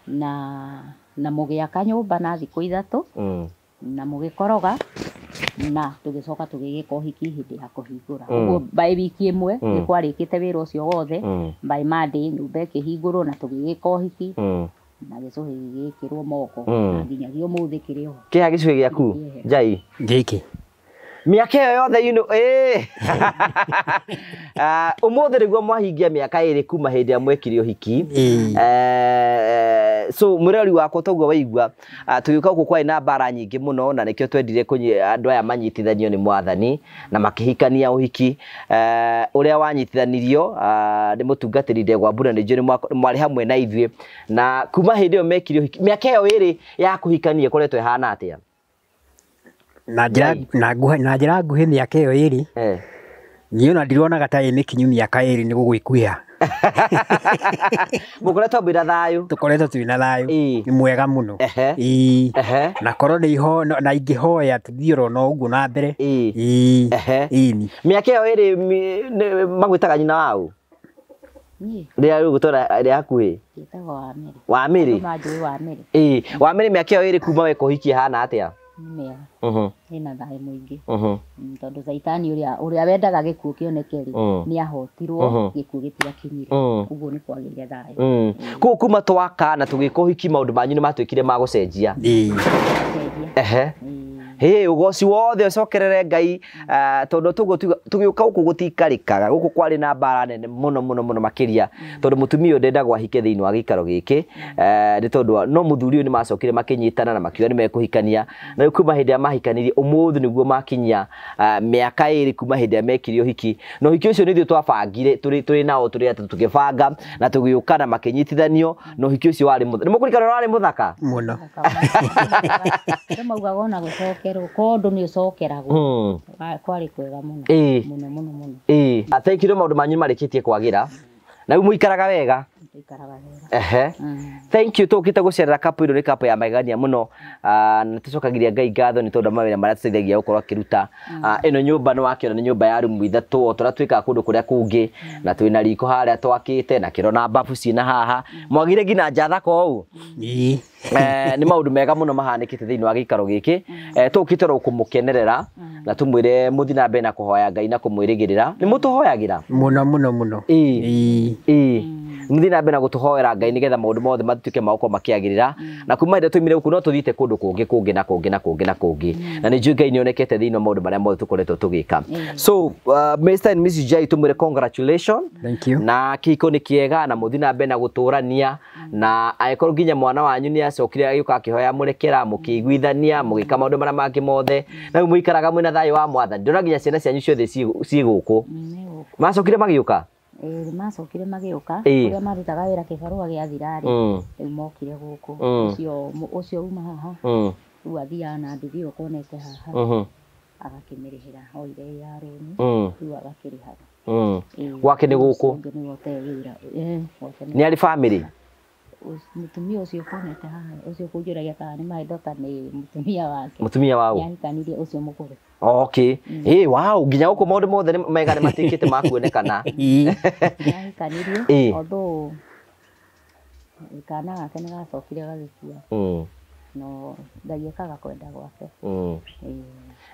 na mugiaka nyumba na thiku 3 na mugikoroga na tugicoka tugigika uhiki hindi ya kuhingura uguo by wiki imwe ni kwarikite wira ucio wothe by Monday nyumba ikihingurwo na tugigika uhiki na gicuhi gigikirwo moko na nginyagia umuthi kirio kia gicuhi giaku Njai giki miaka iyo yothe umuthi riguo mwahingia miaka 2 kuma hindi ya mwekire uhiki so mureri wako toguo waigua tugiuka guku kwai na bara nyingi muno na nikio twendire andu aya manyitithanio ni mwathani na makihikania uhiki uria wanyitithanirio ni mutungatiri Ndegwa Mbura ni njuri mwari hamwe na ithuĩ na kuma hindi iyo mekire uhiki miaka iyo 2 ya kuhikania koretwo ihana atia na njira nguhi miaka iyo 2 niona ndironaga ta imikinyu miaka 2 ni gugwikuya mukoretwo mbira thayu tukoretwo twina thayu ni mwega muno na korwo ni iho na ingihoya tuthioro no uguo na mbere ni miaka iyo 2 magwitaga nyina wao ria riu gutora ria hakuhi wa miri wa miri miaka iyo 2 kuma weka uhiki hana atia mega ina thayu muingi tondu Saitani uria wendaga gikuo kionekeri ni ahotirwo gikuo gitigakinyire uguo ni kwagirire thayu kuma twaka na tugika uhiki maundu manyu ni matwikire ma gucenjia ugoci wothe ucokerere Ngai tondu tugiuka guku gutikarikaga guku kwari na mbara nene muno makiria tondu mutumia ndendagwo ahike thiini wa gikaro giki ni tondu no muthuri ni macokire makinyitana na makiuga ni mekuhikania na kuma hindi ya mahikanirie umuthi niguo makinyia miaka 2 kuma hindi ya mekirio hiki no hiki ucio nithio twabangire turi nao turi atatu tugibanga na tugiukana makinyitithanio no hiki ucio wari muthaka ni mukurikana wari muthaka muno maugaga ona gucokerwo kondu ni ucokeragwo kwari kwega muno muno athekire maundu manyu marikitie kwagira na muikaraga wega thank you tukite gucerera kapu ino ni kapu ya magania muno na tucokagiria Ngai ngatho ni tondu mawira maria tuteithagia gukorwo akiruta ino nyumba no wakiona ni nyumba ya rumu ithatu otora twika kundu kuria kungi na twina riko haria twakite na kirona bafu cina haha mwagire ngina njatha kou ni maundu mega muno mahanikite thiini wa gikaro giki tukite ro kumukenerera na tumwire muthi na mbere na kuhoya Ngai na kumwirigirira ni mutuhoyagira muno muthi na mbere na gutuhoera Ngai nigetha maundu mothe matuike mauko makiagirira na kuma inde tumire guku no tuthite kundu kungi na ni njui Ngai ni onekete thiini wa maundu maria mothe tukoretwo tugika so Mr and Mrs Jai tumwire congratulations thank you na kiko ni kiega na muthi na mbere na guturania na aikorwo nginya mwana wanyu ni acokire agiuka akihoya murekera mukiguithania mugika maundu maria mangi mothe na muikaraga mwina thayo wa mwathani ndona nginya ciana cianyu ciothe ci guku macokire magiuka macokire magiuka kuria marutaga wira kibarua gia thirari riu mokire guku ucio uma haha riu athia na nduthi ukonete haha agakimirihira oire ya roni riu agakirihaga gwake ni guku ni ari family mutumia ucio ukonete haha ucio kunjuragia kana ni maithota ni mutumia wao yanikanirie ucio mukuru okay wow nginya guku maundu mothe mega ni matikite makuonekana yanikanirie although kana gake ni gacokire gagikua no Ngai ekaga kwenda gwake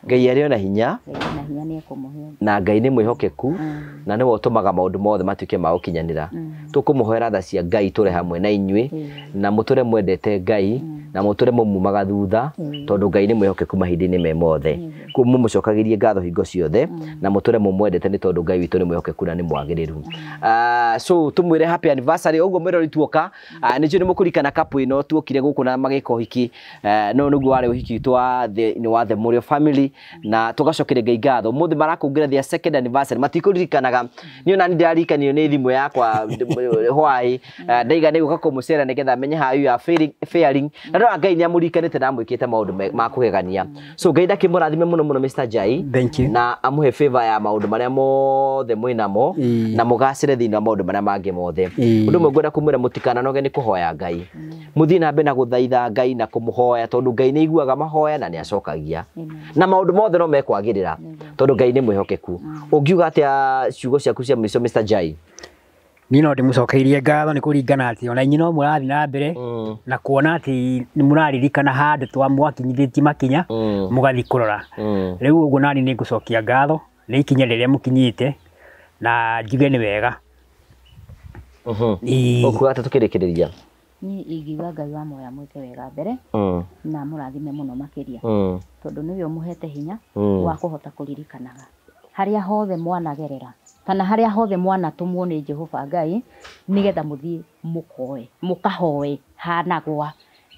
Ngai ari ona hinya ni ekumuhe na Ngai ni mwihokeku na ni wotumaga maundu mothe matuike ma ukinyanira tukumuhoera tha cia Ngai turi hamwe na inyui na muture mwendete Ngai na muture mumumaga thutha tondu Ngai ni mwihokeku mahindi-ini me mothe kumu mucokagirie ngatho hingo ciothe na muture mumwendete ni tondu Ngai witu ni mwihokeku na ni mwagiriru so tumwire happy anniversary uguo mwirori tuoka ni ni mukurikana kapu ino tuokire guku na magiko hiki no nugu wari uhiki twa ni wa the Murio family na tugacokire Ngai ngatho muthi marakungira their second anniversary matikuririkanaga ni ona ndarikanio ni thimu yakwa hwai ndaiga ni guka kumucera nigetha menye hayu ya fairing na ndo Ngai ni amurikanite na amwikite maundu ma kugegania so Ngai ndakimurathime muno Mr Jai na amuhe favor ya maundu maria mothe mwinamo na mugacire thiini wa maundu maria mangi mothe undu mwe ngwenda kumwira mutikana noge ni kuhoya Ngai muthi na mbere na guthaitha Ngai na kumuhoya tondu Ngai ni iguaga mahoya na ni acokagia na maundu mothe no mekwagirira tondu Ngai ni mwihokeku ungiuga atia ciugo ciaku cia mwico Mr Jai ni no ndimucokeirie ngatho ni kuringana ati ona inyi no murathi na mbere na kuona ati ni muraririkana handu twamwakinyithitie makinya mugathi kurora riu uguo nani ni ngucokia ngatho ni ikinya riria mukinyite na njuge ni wega ukuga ati tukirikiriria ni ingiuga Ngai wa moya mwike wega mbere na murathime muno makiria tondu niwe umuhete hinya wa kuhota kuririkanaga haria hothe mwanagerera kana haria hothe mwana tumwo ni Jehova Ngai nigetha muthie mukahoe hanagwa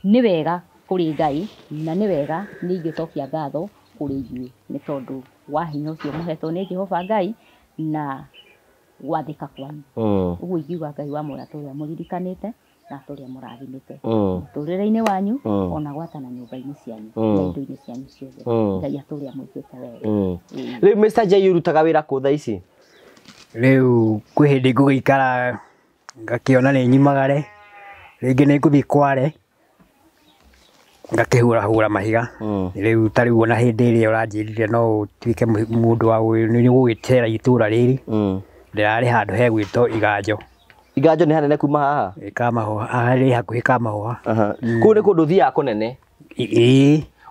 ni wega kuri Ngai na ni wega ni ingicokia ngatho kuri ithui ni tondu wa hinya ucio muhetwo ni Jehova Ngai na gwathika kwanyu uguo ingiuga Ngai wa moya turia muririkanite na turia murathimite turire-ini wanyu ona gwatana nyumba-ini cianyu na indo-ini cianyu ciothe Ngai aturia mwikite wega riu Mr Jai urutaga wira ku thaa ici riu kwi hindi ngugikara ngakiona ni nyimagare ringi ni nguthi Kware ngakihura mahiga riu tariu ona hindi iria uranjirire no utuike mundu wa ni gugitera itura riri ndirari handu he gwito Iganjo ni hanene kuma haha Kamahoha ari hakuhi Kamahoha ku ni kundu thia kunene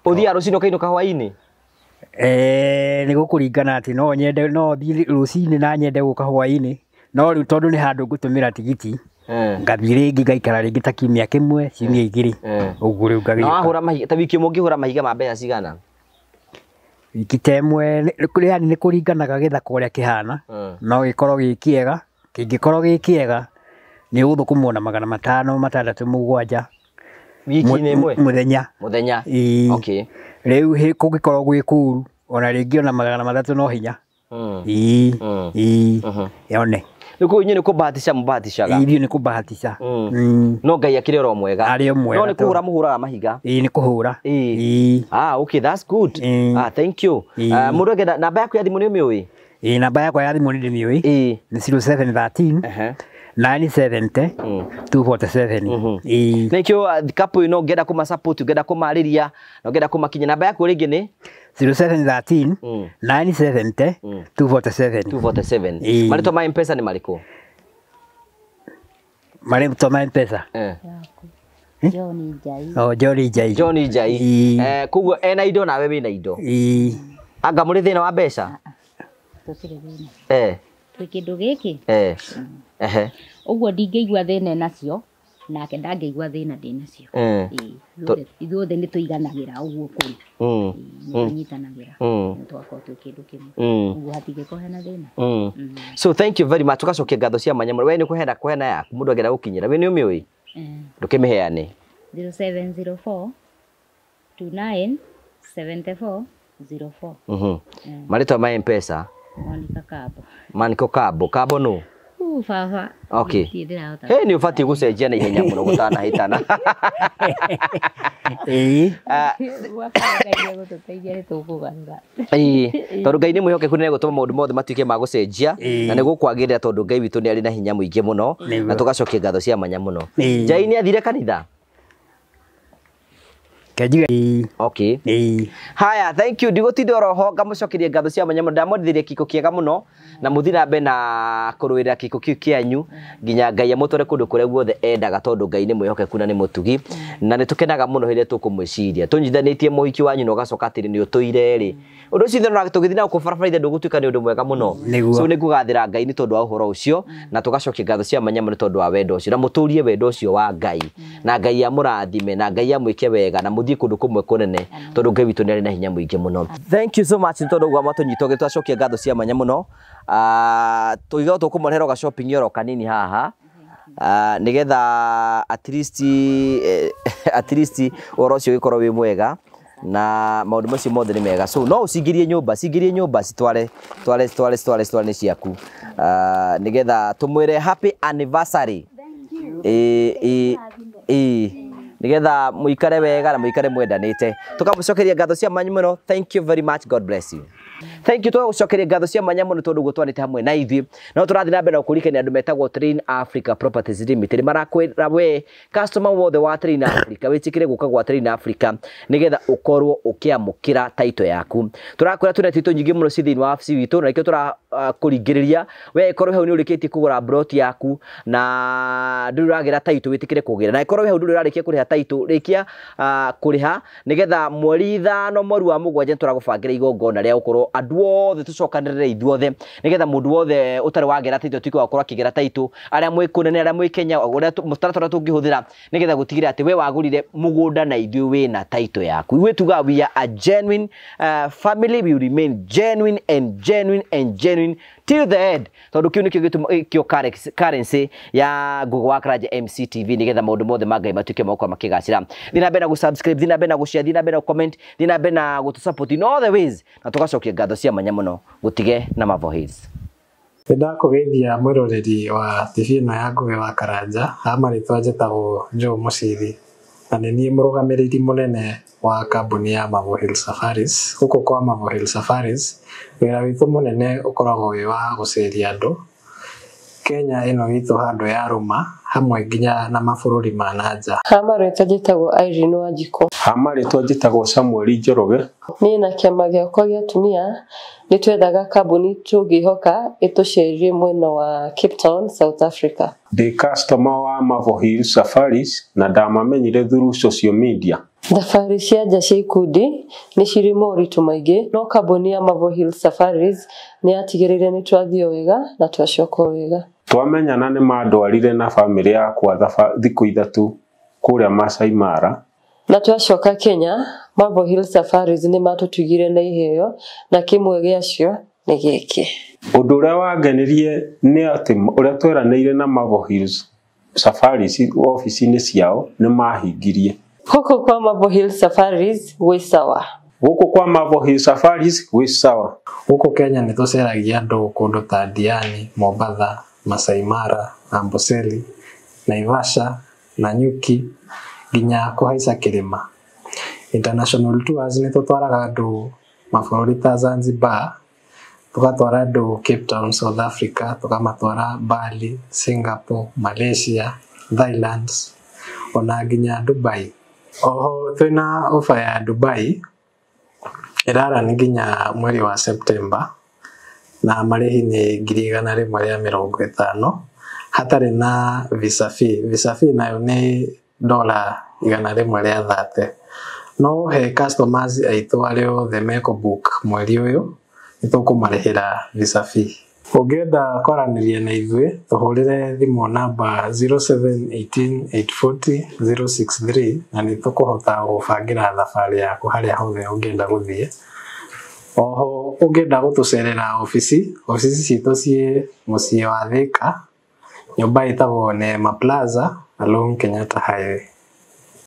uthia rucino kainuka hwaini ni gukuringana ati no nyende no thi rucini na nyende guka hwaini no riu tondu ni handu ngutumira tigiti ngathi ringi ngaikara ringi ta kiumia kimwe ciumia igiri uguo riu ngagika no ahura mahiga ta wiki mungi hura mahiga ma mbeca cigana wiki temwe yani nĩ kũringanaga gĩthaka ũrĩa kĩhana no gĩkorwo gĩ kĩega kĩngĩkorwo gĩ kĩega nĩ ũgũthũkũmwo na 500 6 7 wiki-inĩ ĩmwe mũthenya okay rĩu kũngĩkorwo gwĩ kuru ona rĩngĩ ona 300 no hinya yone Niko nyine ko bahatisha mubahatishaga. Iyo ni kubahatisha. No Ngai akire ro mwega. Ari mwega. No ni kuhura muhura mahiga. Ni kuhura. Okay, that's good. Thank you. Mundu ngenda namba yaku ya thimu ni miui? Namba yakwa ya thimu ni miui. Ni 0713 970 247. Nikyo kapu ino ngenda kuma support ngenda kumariria no ngenda kumakinya namba yaku ringi ni 0713 970 247. Marito ma M-Pesa ni mariko? Marito ma M-Pesa? Johnny Jai. Oh, Johnny Jai. Johnny Jai. Kuguo ena indo nawe wina indo. Anga muri thina wa mbeca? Tucire thina. Twi kindu giki? Uguo ndingĩigua thina nacio nake ndangĩigua thina ndinacio. Ithuothe nĩ tũiganagĩra ũguo kũrĩ. Nĩtũnyitanagĩra. Twakorwo twĩ kĩndũ kĩmwe. Ũguo hatingĩkorwo hena thĩna. So thank you very much. Tugacokia ngatho cia manyamũ. We nĩ kũhena yaku mũndũ angĩenda gũkinyĩra. We nĩ ũmĩũĩ? Ndũkĩmĩheane. 0704 29 74 04. Marĩtwa ma M-Pesa? Monica Kabo. Monica Kabo. Kabo no? Baba. Okay. Hey, ni ufatie gucenjia na ihenya muno gutanahitana. Tondu Ngai ni mwihokeku ni gutuma maundu mothe matuike ma gucenjia na ni gukwagirira tondu Ngai witu ni ari na hinya muingi muno na tugacokia ngatho cia manya muno. Jai ni athire kanitha? Okay. Haya, thank you. Ndigutinde oroho ngamucokeria ngatho cia manya muno. Ndamwendithirie kiko kiega muno na muthira mbe na kuruira kiko kiu kianyu nginya Ngai amutore kundu kuria guothe endaga tondu Ngai ni mwihokeku na ni mutugi na ni tukenaga muno hire tukumwiciria tunyithanitie muhiki wanyu no gacoka atiri ni utuire ri undu ucio no tugithina kubarabara ndugutuika ni undu mwega muno so ni kugathira Ngai ni tondu wa uhoro ucio na tugacokia ngatho cia manya muno tondu wa wendo ucio na muturie wendo ucio wa Ngai na Ngai amurathime na Ngai amwike wega na muthie kundu kumwe kunene tondu Ngai witu ni ari na hinya muingi muno. Thank you so much tondu gwa matunyitoge twacokia ngatho cia manya muno. Tuiga tukumorehera ga shopping yoro kanini haha nigetha at least oro cio gikorwo wi mwega na maundu macio mothe ni mega so no ucingirie nyumba citware ni ciaku nigetha tumwire happy anniversary. Nigetha muikare wega na muikare mwendanite tukamucokeria ngatho cia manyu muno. Thank you very much. God bless you. Thank you tugucokeria ngatho cia manya muno tondu gutwanite hamwe na ithui no turathi na mbere na kurikania andu metagwo Train Africa Properties Limited marakwira we customer wothe wa Train Africa witikire guka gwa Train Africa nigetha ukorwo ukiamukira title yaku. Turakwira tuna title nyingi muno ci thiini wa FC witu na ikio turakuringiriria we ikorwo hau ni urikitie kugura broti yaku na ndu uragira title witikire kugira na ikorwo hau ndu urarikia kuriha title rikia kuriha nigetha mweri 5 mweri wa 7 turagubangira igongona ria ukorwo andu othe tucokanirire ithuothe nigetha mundu wothe utari wagira title tuiko wakora kigera title aria mwikunene aria mwikenya uria mutaratara tungihuthira nigetha gutigira ati we wagurire mugunda na ithui wina title yaku. We tuga we are a genuine family. We remain genuine till the end tondu kiu nikio gituma currency ya Google wa Karaja MCTV nigetha maundu mothe magai matuike mako makigacira. Thina mbere na gusubscribe, thina mbere na gushare, thina mbere na comment, thina mbere na gutusupport in all the ways na tugacokia ngatho cia manya muno gutige na Mavo Hills. Ndakugeithia mwiroreri wa TV ino ya Google wa Karaja amaritwa njetagwo Joe Mucithi na ni nie murugamiriri munene wa kambuni ya Mavo Hills Safaris. Huko kwa Mavo Hills Safaris wira witu munene ukoragwo wi wa guceria andu Kenya ino witu handu ya ruma hamwe nginya na mabururi ma nanja. Hamarĩtwa njĩtagwo Irene Wanjikũ. Hamarĩtwa njĩtagwo Samuel Njoroge. Niĩ na kĩama gĩakwa gĩa atumia nĩ twethaga kambuni tũngĩhoka ĩtũcerie mwena wa Cape Town, South Africa. Ndĩ customer wa Mavo Hills Safaris na ndamamenyire through social media. Thabarĩ cia nja cia ikundi nĩ cirĩ moritũ maingĩ no kambuni ya Mavo Hills Safaris nĩ yatigĩrĩire nĩ twathiĩ wega na twacoka wega. Twamenyana nĩ mandwarire na family yakwa thikũ 3 kũrĩa Masai Mara na twacoka Kenya Marble Hill Safaris nĩ matũtugire na iheo na kimwe gĩacio nĩ gĩkĩ. Ũndũ ũrĩa wangenirie nĩ atĩ ũrĩa tweranĩire na Marble Hills Safaris ofici-inĩ ciao nĩ mahingirie. Gũkũ kwa Marble Hill Safaris gwĩ sawa. Gũkũ kwa Marble Hill Safaris gwĩ sawa. Gũkũ Kenya nĩ tũceragia andũ kũndũ ta Diani, Mombasa, Masai Mara, Amboseli, Naivasha, Nanyuki, nginya kũhaica kĩrĩma. International tours nĩ tũtwaraga andũ mabũrũri ta Zanzibar, tugatwara andũ Cape Town, South Africa, tukamatwara Bali, Singapore, Malaysia, Thailand, ona nginya Dubai. Oho twina ofa ya Dubai ĩrara nĩ nginya mweri wa September na marĩhi nĩ 150 hatarĩ na visa fee. Visa fee nayo nĩ $130. No he customers aitũ arĩa othe meko book mweri ũyũ nĩ tũkũmarĩhĩra visa fee. Ũngĩenda kwaranĩria na ithuĩ tũhũrĩre thimũ namba 0718840063 na nĩ tũkũhota gũbangĩra thabarĩ yaku harĩa hothe ũngĩenda gũthiĩ. Oho ũngĩenda gũtũcerera ofici citũ ciĩ mũciĩ wa Thika, nyũmba ĩtagwo Neema Plaza along Kenyatta Highway.